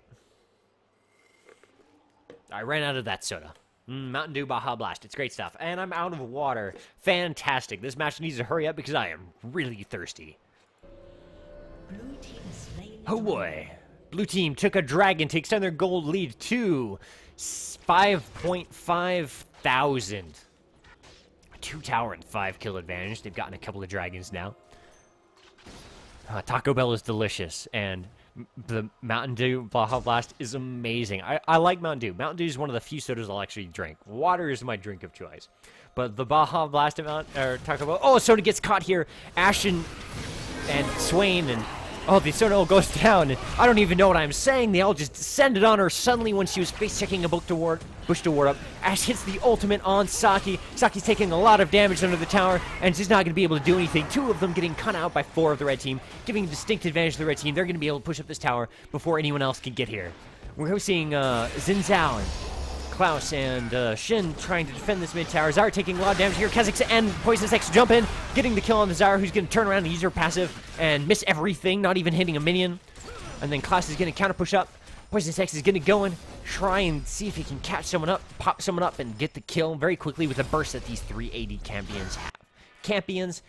I ran out of that soda. Mountain Dew Baja Blast. It's great stuff. And I'm out of water. Fantastic. This match needs to hurry up because I am really thirsty. Oh boy. Blue team took a dragon to extend their gold lead to 5.5 thousand. 2 tower and 5 kill advantage. They've gotten a couple of dragons now. Taco Bell is delicious, and the Mountain Dew Baja Blast is amazing. I like Mountain Dew. Mountain Dew is one of the few sodas I'll actually drink. Water is my drink of choice. But the Baja Blast Taco Bell... Oh, soda gets caught here. Ashe and Swain and... Oh, the soda goes down, and I don't even know what I'm saying. They all just descended on her suddenly when she was face-checking a bush to ward up. Ashe hits the ultimate on Saki. Saki's taking a lot of damage under the tower, and she's not going to be able to do anything. 2 of them getting cut out by 4 of the red team, giving a distinct advantage to the red team. They're going to be able to push up this tower before anyone else can get here. We're seeing Xin Zhao and Klaus and Shin trying to defend this mid tower. Zyra taking a lot of damage here. Kha'Zix and Poisonous X jump in, getting the kill on the Zyra, who's going to turn around and use her passive and miss everything, not even hitting a minion. And then Klaus is going to counter push up. Poisonous X is going to go in, try and see if he can catch someone up, pop someone up, and get the kill very quickly with a burst that these 380 champions have. Campions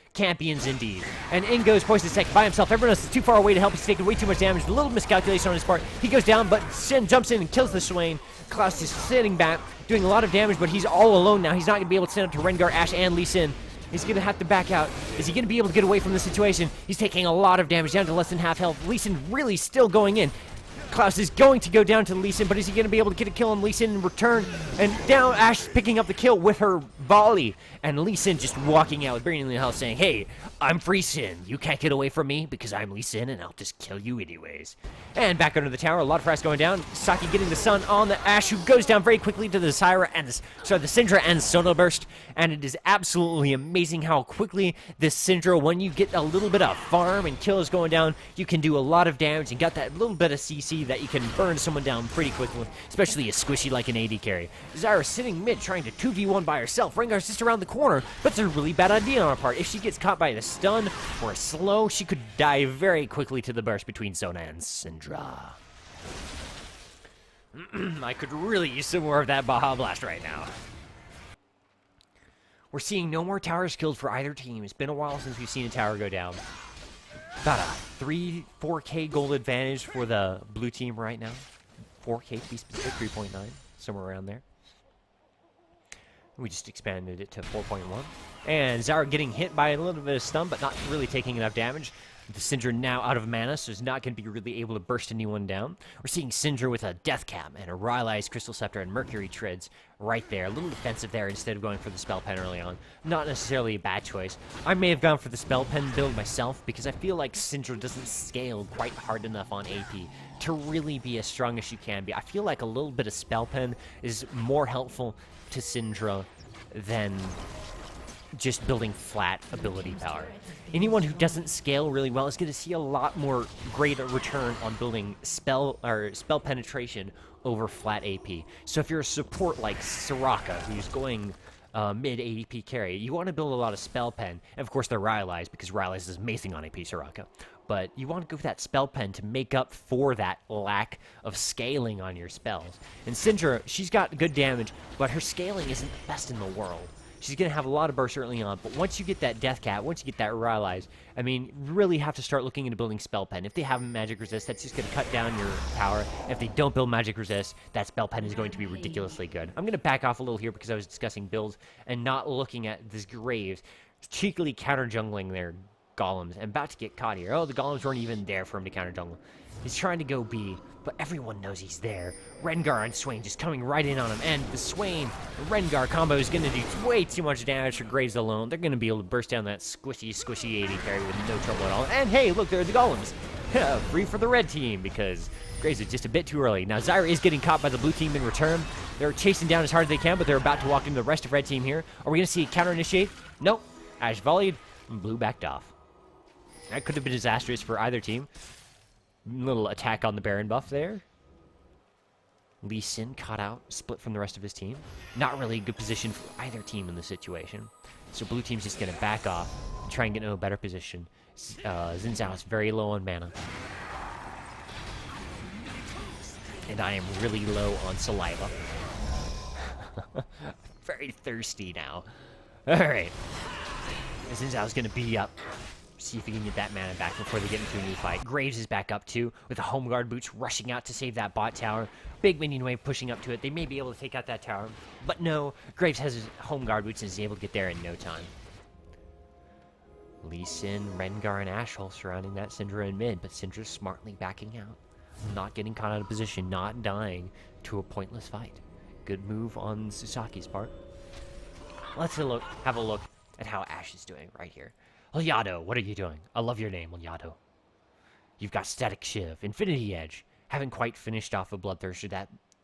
indeed. And in goes Poisonous X by himself. Everyone else is too far away to help. He's taking way too much damage. A little miscalculation on his part. He goes down, but Shin jumps in and kills the Swain. Klaus is sitting back, doing a lot of damage, but he's all alone now. He's not going to be able to stand up to Rengar, Ashe, and Lee Sin. He's going to have to back out. Is he going to be able to get away from the situation? He's taking a lot of damage, down to less than half health. Lee Sin really still going in. Klaus is going to go down to Lee Sin, but is he going to be able to get a kill on Lee Sin in return? And down, Ashe picking up the kill with her volley. And Lee Sin just walking out with Burning in the Hell saying, hey, I'm Free Sin. You can't get away from me because I'm Lee Sin and I'll just kill you anyways. And back under the tower, a lot of frags going down. Saki getting the sun on the Ashe, who goes down very quickly to the Zyra and the Syndra and Sono Burst. And it is absolutely amazing how quickly this Syndra, when you get a little bit of farm and kills going down, you can do a lot of damage and got that little bit of CC that you can burn someone down pretty quickly, especially a squishy like an AD carry. Zyra sitting mid trying to 2v1 by herself. Rengar's just around the corner, but it's a really bad idea on her part. If she gets caught by a stun or a slow, she could die very quickly to the burst between Sona and Syndra. I could really use some more of that Baja Blast right now. We're seeing no more towers killed for either team. It's been a while since we've seen a tower go down. About a 4K gold advantage for the blue team right now. 4K to be specific, 3.9, somewhere around there. We just expanded it to 4.1. And Zyra getting hit by a little bit of stun, but not really taking enough damage. The Syndra now out of mana, so is not going to be really able to burst anyone down. We're seeing Syndra with a Death Cap and a Rylai's Crystal Scepter and Mercury Treads right there. A little defensive there instead of going for the Spell Pen early on. Not necessarily a bad choice. I may have gone for the Spell Pen build myself because I feel like Syndra doesn't scale quite hard enough on AP to really be as strong as she can be. I feel like a little bit of Spell Pen is more helpful to Syndra than just building flat ability power. Anyone who doesn't scale really well is going to see a lot more greater return on building spell penetration over flat AP. So if you're a support like Soraka, who's going mid ADP carry, you want to build a lot of spell pen, and of course they're Rylai's because Rylai's is amazing on AP Soraka. But you want to go for that spell pen to make up for that lack of scaling on your spells. And Syndra, she's got good damage, but her scaling isn't the best in the world. She's going to have a lot of bursts early on, but once you get that Death Cat, once you get that Rylai's, I mean, you really have to start looking into building Spell Pen. If they have Magic Resist, that's just going to cut down your power. If they don't build Magic Resist, that Spell Pen is going to be ridiculously good. I'm going to back off a little here because I was discussing builds and not looking at this Graves cheekily counter-jungling their Golems and about to get caught here. Oh, the Golems weren't even there for him to counter-jungle. He's trying to go B, but everyone knows he's there. Rengar and Swain just coming right in on him, and the Swain-Rengar combo is going to do way too much damage for Graves alone. They're going to be able to burst down that squishy 80 carry with no trouble at all. And hey, look, there are the Golems. Free for the red team, because Graves is just a bit too early. Now, Zyra is getting caught by the blue team in return. They're chasing down as hard as they can, but they're about to walk into the rest of red team here. Are we going to see a counter-initiate? Nope. Ashe volleyed, and blue backed off. That could have been disastrous for either team. Little attack on the Baron buff there. Lee Sin caught out, split from the rest of his team. Not really a good position for either team in this situation. So blue team's just going to back off and try and get into a better position. Xin Zhao is very low on mana. And I am really low on saliva. Very thirsty now. Alright. Xin Zhao's going to be up. See if he can get that mana back before they get into a new fight. Graves is back up too, with the Home Guard boots rushing out to save that bot tower. Big minion wave pushing up to it. They may be able to take out that tower, but no. Graves has his Home Guard boots and is able to get there in no time. Lee Sin, Rengar, and Ashe all surrounding that Syndra in mid, but Syndra's smartly backing out. Not getting caught out of position, not dying to a pointless fight. Good move on Sasaki's part. Let's have a look at how Ashe is doing right here. Liado, what are you doing? I love your name, Liado. You've got Static Shiv, Infinity Edge. Haven't quite finished off a Bloodthirster.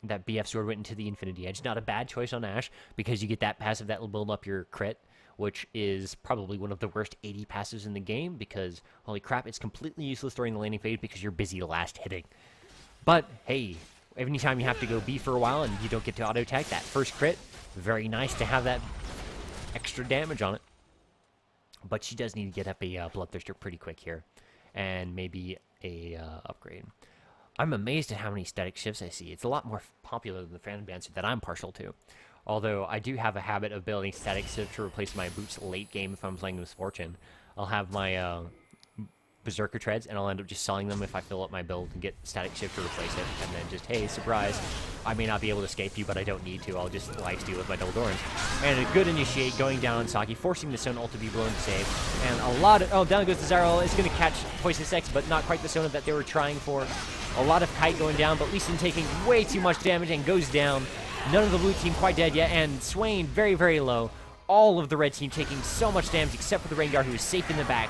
That BF sword went into the Infinity Edge. Not a bad choice on Ashe, because you get that passive that will build up your crit, which is probably one of the worst 80 passives in the game, because, holy crap, it's completely useless during the laning phase because you're busy last hitting. But, hey, anytime you have to go B for a while and you don't get to auto-attack, that first crit, very nice to have that extra damage on it. But she does need to get up a Bloodthirster pretty quick here. And maybe a upgrade. I'm amazed at how many Static Shifts I see. It's a lot more popular than the Phantom Dancer that I'm partial to. Although I do have a habit of building Static Shift to replace my boots late game if I'm playing Misfortune. I'll have my Berserker Treads, and I'll end up just selling them if I fill up my build and get Static Shift to replace it. And then just, hey, surprise, I may not be able to escape you, but I don't need to. I'll just lifesteal with my Double Dorans. And a good initiate going down on Saki, forcing the Sona ult to be blown to save. And a lot of... Oh, down goes the Zyra. It's going to catch Poisonous X, but not quite the Sona that they were trying for. A lot of Kite going down, but Lee Sin taking way too much damage and goes down. None of the blue team quite dead yet, and Swain very, very low. All of the red team taking so much damage, except for the Rengar, who is safe in the back.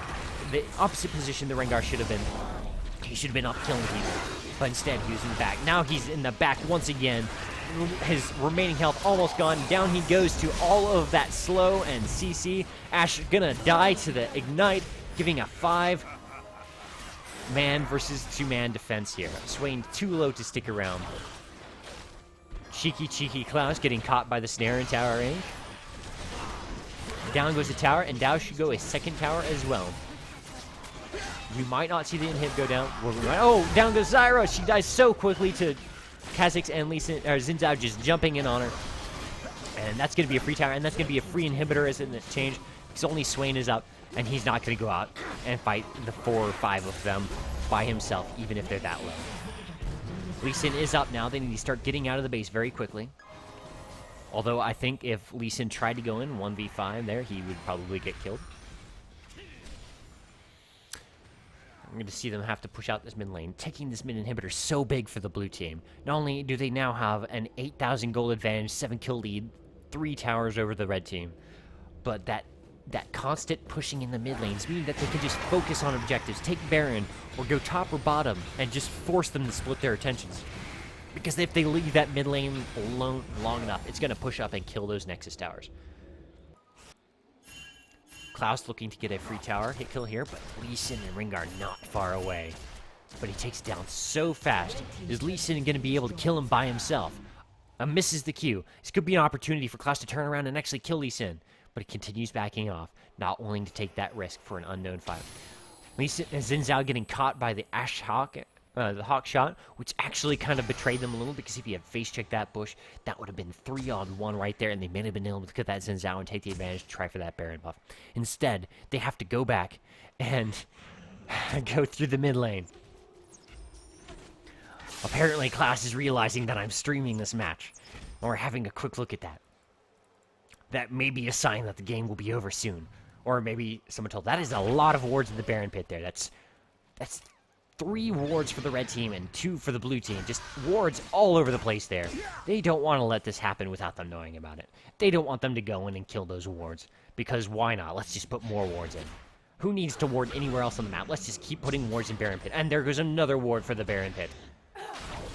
The opposite position the Rengar should have been. He should have been up killing people, but instead he was in the back. Now he's in the back once again. His remaining health almost gone. Down he goes to all of that slow and CC. Ashe gonna die to the Ignite, giving a 5-man versus 2-man defense here. Swain too low to stick around. Cheeky Klaus getting caught by the snare in tower range. Down goes the tower, and down should go a second tower as well. You might not see the inhib go down. Oh, down goes Zyra. She dies so quickly to Kha'Zix and Xin Zhao just jumping in on her. And that's going to be a free tower, and that's going to be a free inhibitor as in this change, because only Swain is up, and he's not going to go out and fight the 4 or 5 of them by himself, even if they're that low. Lee Sin is up now. They need to start getting out of the base very quickly. Although I think if Lee Sin tried to go in 1v5 there, he would probably get killed. I'm going to see them have to push out this mid lane, taking this mid inhibitor so big for the blue team. Not only do they now have an 8,000 gold advantage, 7 kill lead, 3 towers over the red team, but that constant pushing in the mid lanes means that they can just focus on objectives, take Baron, or go top or bottom, and just force them to split their attentions. Because if they leave that mid lane alone long enough, it's going to push up and kill those Nexus towers. Klaus looking to get a free tower hit kill here, but Lee Sin and Rengar not far away. But he takes it down so fast. Is Lee Sin going to be able to kill him by himself? Misses the Q. This could be an opportunity for Klaus to turn around and actually kill Lee Sin. But he continues backing off, not willing to take that risk for an unknown fight. Lee Sin and Xin Zhao getting caught by the the Hawk shot, which actually kind of betrayed them a little, because if he had face-checked that bush, that would have been 3-on-1 right there, and they may have been able to get that Xin Zhao and take the advantage to try for that Baron buff. Instead, they have to go back and go through the mid lane. Apparently, Klaus is realizing that I'm streaming this match, and we're having a quick look at that. That may be a sign that the game will be over soon. Or maybe someone told, that is a lot of wards in the Baron pit there. That's 3 wards for the red team and 2 for the blue team. Just wards all over the place there. They don't want to let this happen without them knowing about it. They don't want them to go in and kill those wards. Because why not? Let's just put more wards in. Who needs to ward anywhere else on the map? Let's just keep putting wards in Baron pit. And there goes another ward for the Baron pit.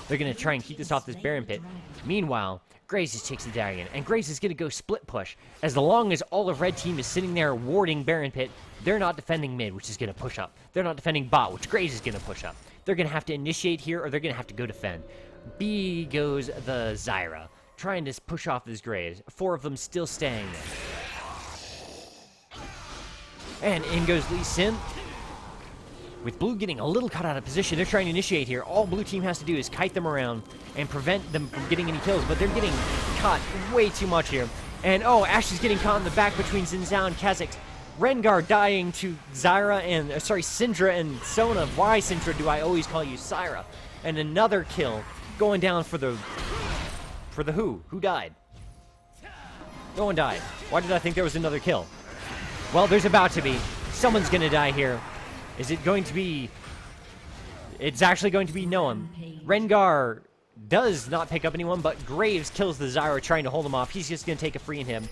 They're going to try and keep this off this Baron pit. Meanwhile, Graves just takes the dragon, and Graves is going to go split push. As long as all of red team is sitting there warding Baron pit, they're not defending mid, which is going to push up. They're not defending bot, which Graves is going to push up. They're going to have to initiate here, or they're going to have to go defend. B goes the Zyra, trying to push off this Graves. 4 of them still staying there. And in goes Lee Sin. With blue getting a little caught out of position, they're trying to initiate here. All blue team has to do is kite them around and prevent them from getting any kills, but they're getting caught way too much here. And oh, Ashe is getting caught in the back between Xin Zhao and Kha'Zix. Rengar dying to Zyra and, Syndra and Sona. Why, Syndra, do I always call you Syra? And another kill going down for the who? Who died? No one died. Why did I think there was another kill? Well, there's about to be. Someone's gonna die here. Is it going to be... It's actually going to be no one. Rengar does not pick up anyone, but Graves kills the Zyra trying to hold him off. He's just going to take a free in him.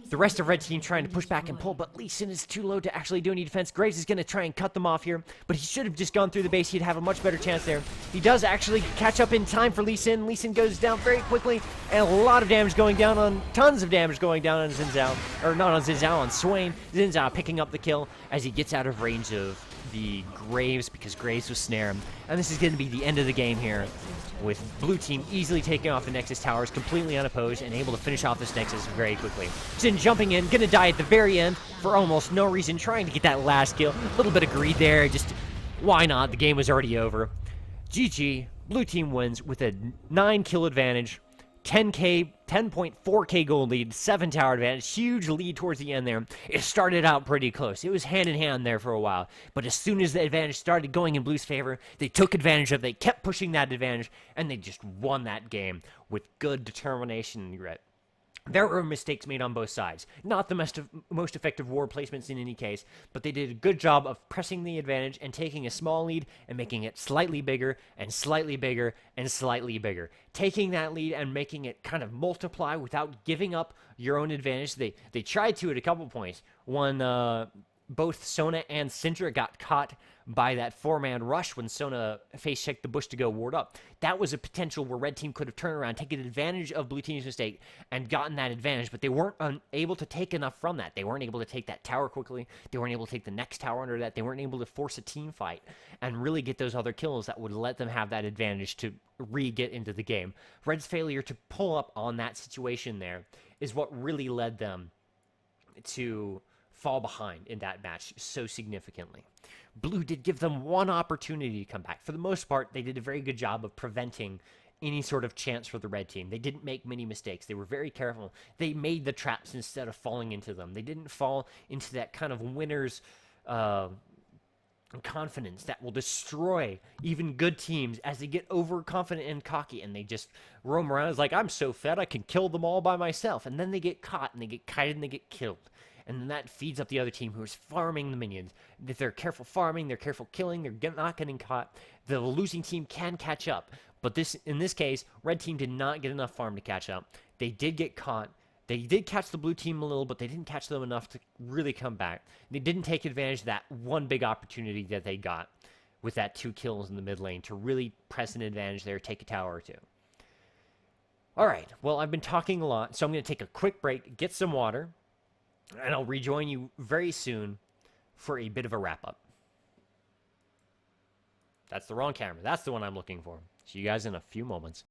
The rest of red team trying to push back and pull, but Lee Sin is too low to actually do any defense. Graves is going to try and cut them off here, but he should have just gone through the base. He'd have a much better chance there. He does actually catch up in time for Lee Sin. Lee Sin goes down very quickly, and a lot of damage going down on, tons of damage going down on Xin Zhao, or not on Xin Zhao, on Swain. Xin Zhao picking up the kill as he gets out of range of the Graves, because Graves was snare him. And this is going to be the end of the game here, with blue team easily taking off the Nexus towers, completely unopposed, and able to finish off this Nexus very quickly. Xin jumping in, gonna die at the very end for almost no reason, trying to get that last kill. A little bit of greed there, just why not? The game was already over. GG, blue team wins with a 9 kill advantage, 10.4k gold lead, 7 tower advantage, huge lead towards the end there. It started out pretty close. It was hand in hand there for a while, but as soon as the advantage started going in blue's favor, they took advantage of it. They kept pushing that advantage, and they just won that game with good determination and grit. There were mistakes made on both sides. Not the most effective ward placements in any case, but they did a good job of pressing the advantage and taking a small lead and making it slightly bigger and slightly bigger and slightly bigger. Taking that lead and making it kind of multiply without giving up your own advantage. They tried to at a couple points. One, both Sona and Syndra got caught by that 4-man rush when Sona face-checked the bush to go ward up. That was a potential where red team could have turned around, taken advantage of blue team's mistake, and gotten that advantage, but they weren't able to take enough from that. They weren't able to take that tower quickly. They weren't able to take the next tower under that. They weren't able to force a team fight and really get those other kills that would let them have that advantage to re-get into the game. Red's failure to pull up on that situation there is what really led them to fall behind in that match so significantly. Blue did give them one opportunity to come back. For the most part, they did a very good job of preventing any sort of chance for the red team. They didn't make many mistakes. They were very careful. They made the traps instead of falling into them. They didn't fall into that kind of winner's confidence that will destroy even good teams as they get overconfident and cocky, and they just roam around. It's like, I'm so fed I can kill them all by myself. And then they get caught, and they get kited, and they get killed. and then that feeds up the other team who is farming the minions. If they're careful farming, they're careful killing, they're not getting caught, the losing team can catch up. But in this case, red team did not get enough farm to catch up. They did get caught. They did catch the blue team a little, but they didn't catch them enough to really come back. They didn't take advantage of that one big opportunity that they got with that 2 kills in the mid lane to really press an advantage there, take a tower or 2. All right, well, I've been talking a lot, so I'm going to take a quick break, get some water, and I'll rejoin you very soon for a bit of a wrap-up. That's the wrong camera. That's the one I'm looking for. See you guys in a few moments.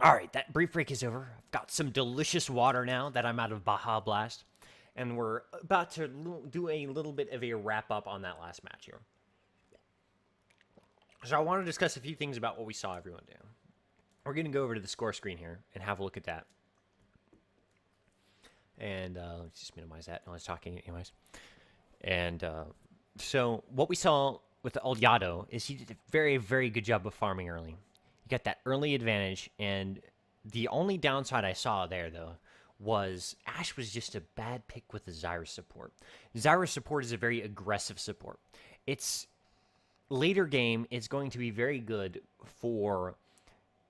All right, that brief break is over. I've got some delicious water now that I'm out of Baja Blast, and we're about to do a little bit of a wrap-up on that last match here. So I want to discuss a few things about what we saw everyone do. We're going to go over to the score screen here and have a look at that. And let's just minimize that. I was talking anyways. And so what we saw with the Odiado is he did a very, very good job of farming early. He got that early advantage, and the only downside I saw there, though, was Ashe was just a bad pick with the Zyra support. Zyra support is a very aggressive support. Its later game is going to be very good for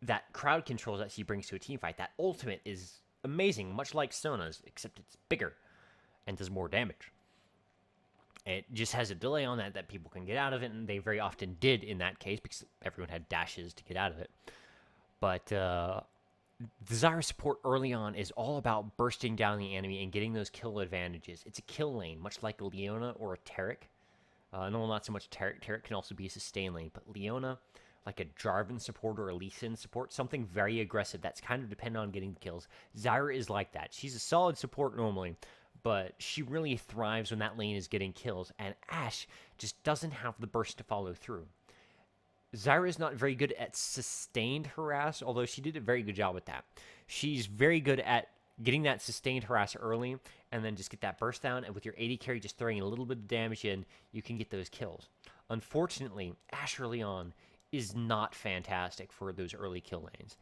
that crowd control that she brings to a team fight. That ultimate is amazing, much like Sona's, except it's bigger and does more damage. It just has a delay on that people can get out of it, and they very often did in that case because everyone had dashes to get out of it. But the Zyra support early on is all about bursting down the enemy and getting those kill advantages. It's a kill lane, much like a Leona or a Taric. No, not so much Taric. Taric can also be a sustain lane, but Leona, like a Jarvan support or a Lee Sin support, something very aggressive that's kind of dependent on getting the kills. Zyra is like that. She's a solid support normally, but she really thrives when that lane is getting kills, and Ashe just doesn't have the burst to follow through. Zyra is not very good at sustained harass, although she did a very good job with that. She's very good at getting that sustained harass early, and then just get that burst down, and with your AD carry just throwing a little bit of damage in, you can get those kills. Unfortunately, Ashe early on is not fantastic for those early kill lanes.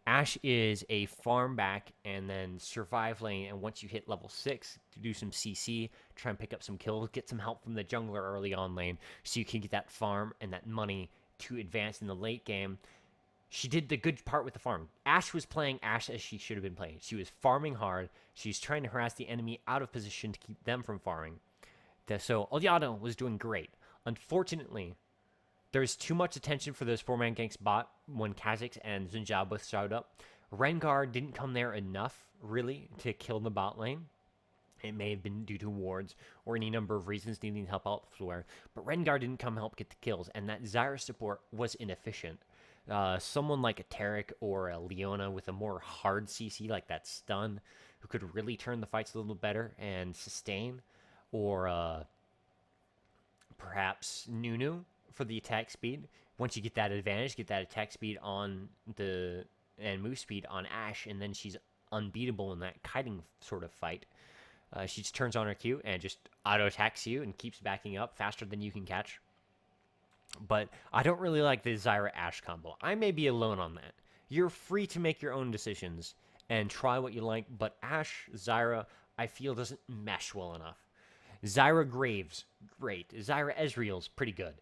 Ashe is a farm back and then survive lane, and once you hit level 6, to do some CC, try and pick up some kills, get some help from the jungler early on lane, so you can get that farm and that money to advance in the late game. She did the good part with the farm. Ashe was playing Ashe as she should have been playing. She was farming hard. She's trying to harass the enemy out of position to keep them from farming. So Odiado was doing great. Unfortunately, there's too much attention for those 4-man ganks bot when Kha'Zix and Xin Zhao both showed up. Rengar didn't come there enough, really, to kill the bot lane. It may have been due to wards or any number of reasons needing help elsewhere. But Rengar didn't come help get the kills, and that Zyra support was inefficient. Someone like a Taric or a Leona with a more hard CC, like that stun, who could really turn the fights a little better and sustain, or perhaps Nunu for the attack speed. Once you get that advantage, get that attack speed on and move speed on Ashe, and then she's unbeatable in that kiting sort of fight. She just turns on her Q and just auto attacks you and keeps backing up faster than you can catch. But I don't really like the Zyra Ashe combo. I may be alone on that. You're free to make your own decisions, and try what you like, but Ashe, Zyra, I feel doesn't mesh well enough. Zyra Graves, great. Zyra Ezreal's pretty good.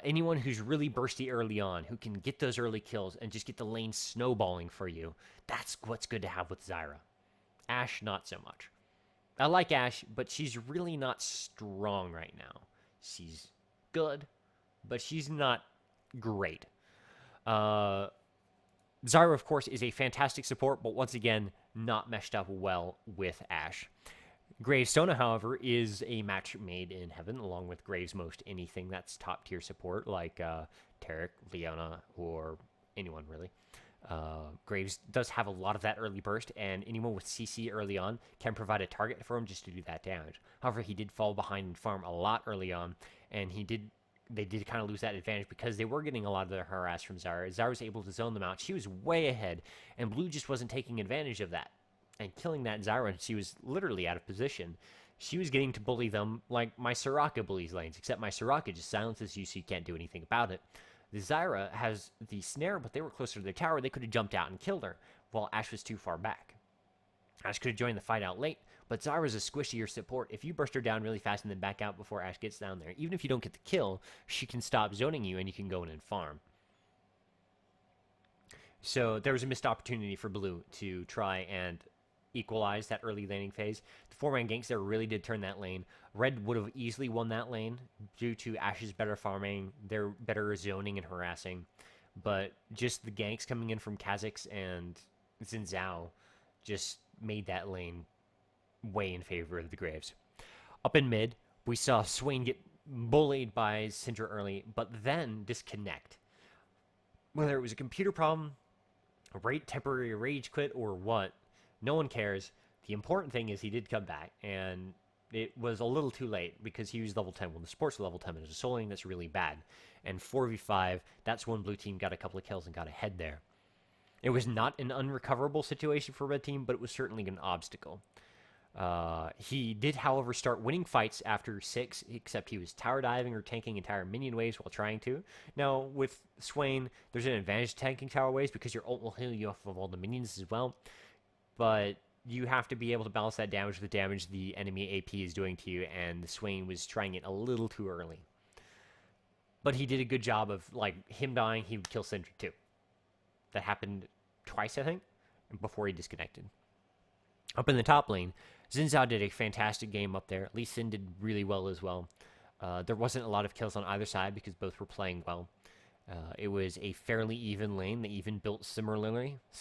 Anyone who's really bursty early on, who can get those early kills and just get the lane snowballing for you, that's what's good to have with Zyra. Ashe, not so much. I like Ashe, but she's really not strong right now. She's good, but she's not great. Zyra, of course, is a fantastic support, but once again, not meshed up well with Ashe. Gravestone, however, is a match made in heaven, along with Graves most anything that's top tier support, like Taric, Leona, or anyone really. Graves does have a lot of that early burst, and anyone with CC early on can provide a target for him just to do that damage. However, he did fall behind in farm a lot early on, and they did kind of lose that advantage because they were getting a lot of their harass from Zyra. Zyra was able to zone them out. She was way ahead, and Blue just wasn't taking advantage of that and killing that Zyra. She was literally out of position. She was getting to bully them like my Soraka bullies lanes, except my Soraka just silences you so you can't do anything about it. The Zyra has the snare, but they were closer to their tower. They could have jumped out and killed her, while Ashe was too far back. Ashe could have joined the fight out late, but Zyra's a squishier support. If you burst her down really fast and then back out before Ashe gets down there, even if you don't get the kill, she can stop zoning you and you can go in and farm. So there was a missed opportunity for Blue to try and equalize that early laning phase. The 4-man ganks there really did turn that lane. Red would have easily won that lane due to Ashe's better farming, their better zoning and harassing. But just the ganks coming in from Kha'Zix and Xin Zhao just made that lane way in favor of the Graves. Up in mid, we saw Swain get bullied by Syndra early, but then disconnect. Whether it was a computer problem, a temporary rage quit, or what, no one cares. The important thing is he did come back, and it was a little too late because he was level 10. When the sport's level 10, it's a soul lane that's really bad. And 4v5, that's when Blue Team got a couple of kills and got ahead there. It was not an unrecoverable situation for Red Team, but it was certainly an obstacle. He did, however, start winning fights after 6, except he was tower diving or tanking entire minion waves while trying to. Now, with Swain, there's an advantage to tanking tower waves because your ult will heal you off of all the minions as well. But you have to be able to balance that damage with the damage the enemy AP is doing to you, and Swain was trying it a little too early. But he did a good job of, like, him dying, he would kill Syndra too. That happened twice, I think, before he disconnected. Up in the top lane, Xin Zhao did a fantastic game up there. Lee Sin did really well as well. There wasn't a lot of kills on either side because both were playing well. It was a fairly even lane. They even built similarly. I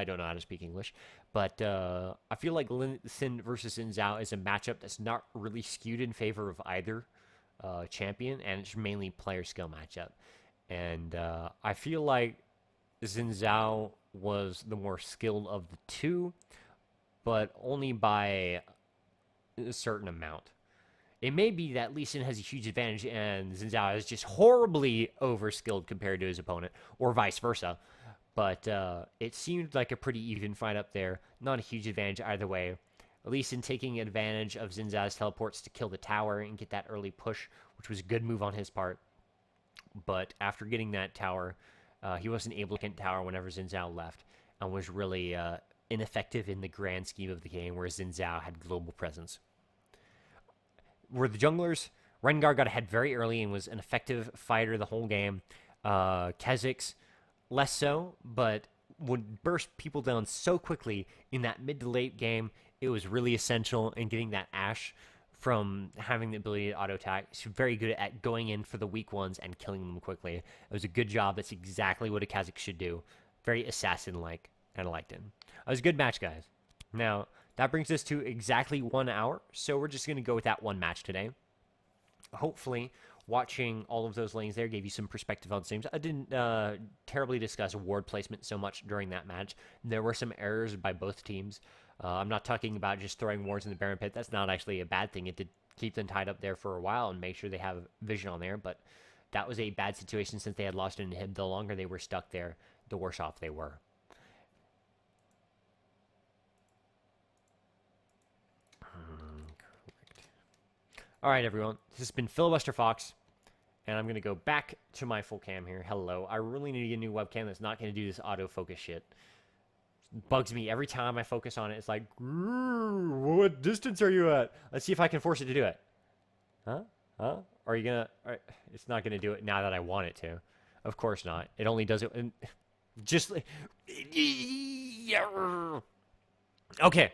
don't know how to speak English, but I feel like Sin versus Xin Zhao is a matchup that's not really skewed in favor of either champion, and it's mainly player skill matchup. And I feel like Xin Zhao was the more skilled of the two, but only by a certain amount. It may be that Lee Sin has a huge advantage and Xin Zhao is just horribly overskilled compared to his opponent, or vice versa. But it seemed like a pretty even fight up there. Not a huge advantage either way. Lee Sin taking advantage of Xin Zhao's teleports to kill the tower and get that early push, which was a good move on his part. But after getting that tower, he wasn't able to get tower whenever Xin Zhao left, and was really ineffective in the grand scheme of the game, where Xin Zhao had global presence. Were the junglers, Rengar got ahead very early and was an effective fighter the whole game. Kha'Zix, less so, but would burst people down so quickly in that mid to late game. It was really essential in getting that Ashe from having the ability to auto attack. She's very good at going in for the weak ones and killing them quickly. It was a good job. That's exactly what a Kha'Zix should do. Very assassin-like, and I liked it. It was a good match, guys. Now, that brings us to exactly 1 hour, so we're just going to go with that one match today. Hopefully, watching all of those lanes there gave you some perspective on things. I didn't terribly discuss ward placement so much during that match. There were some errors by both teams. I'm not talking about just throwing wards in the Baron Pit. That's not actually a bad thing. It did keep them tied up there for a while and make sure they have vision on there, but that was a bad situation since they had lost an inhib. The longer they were stuck there, the worse off they were. Correct. All right, everyone. This has been FilibusterFox, And I'm going to go back to my full cam here. Hello. I really need to get a new webcam that's not going to do this autofocus shit. It bugs me every time I focus on it. It's like, what distance are you at? Let's see if I can force it to do it. Huh? Huh? Are you going to... It's not going to do it now that I want it to. Of course not. It only does it... Just... Okay.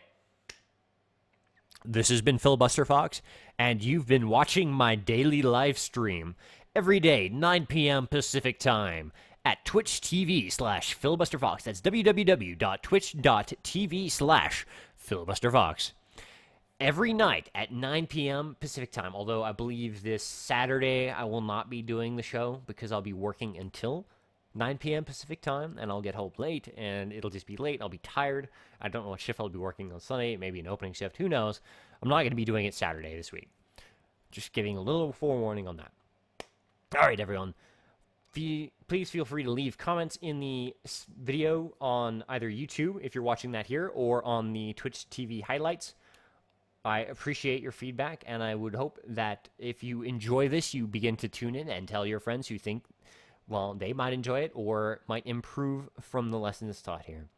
This has been FilibusterFox, and you've been watching my daily live stream every day, 9 p.m. Pacific time at Twitch TV/FilibusterFox. That's www.twitch.tv/FilibusterFox. Every night at 9 p.m. Pacific time, although I believe this Saturday I will not be doing the show because I'll be working until 9 p.m. Pacific time, and I'll get home late, and it'll just be late. I'll be tired. I don't know what shift I'll be working on Sunday, maybe an opening shift. Who knows? I'm not going to be doing it Saturday this week. Just giving a little forewarning on that. All right, everyone. Please feel free to leave comments in the video on either YouTube, if you're watching that here, or on the Twitch TV highlights. I appreciate your feedback, and I would hope that if you enjoy this, you begin to tune in and tell your friends who think, well, they might enjoy it or might improve from the lessons taught here.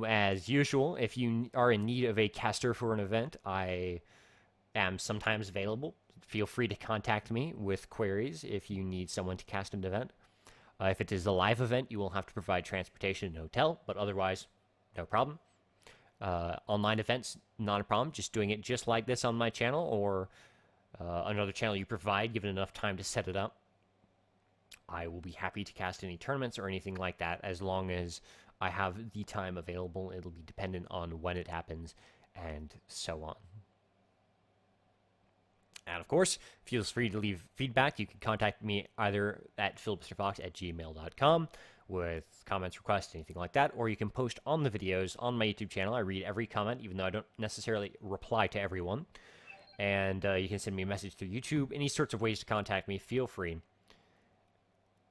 As usual, if you are in need of a caster for an event, I am sometimes available. Feel free to contact me with queries if you need someone to cast an event. If it is a live event, you will have to provide transportation and hotel, but otherwise, no problem. Online events, not a problem. Just doing it just like this on my channel or another channel you provide, given enough time to set it up. I will be happy to cast any tournaments or anything like that as long as I have the time available. It'll be dependent on when it happens and so on. And of course, feel free to leave feedback. You can contact me either at FilibusterFox@gmail.com with comments, requests, anything like that, or you can post on the videos on my YouTube channel. I read every comment, even though I don't necessarily reply to everyone. And you can send me a message through YouTube. Any sorts of ways to contact me, feel free.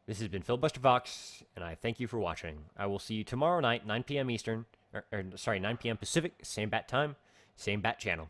This has been FilibusterFox, and I thank you for watching. I will see you tomorrow night, 9 p.m. Eastern, 9 p.m. Pacific, same bat time, same bat channel.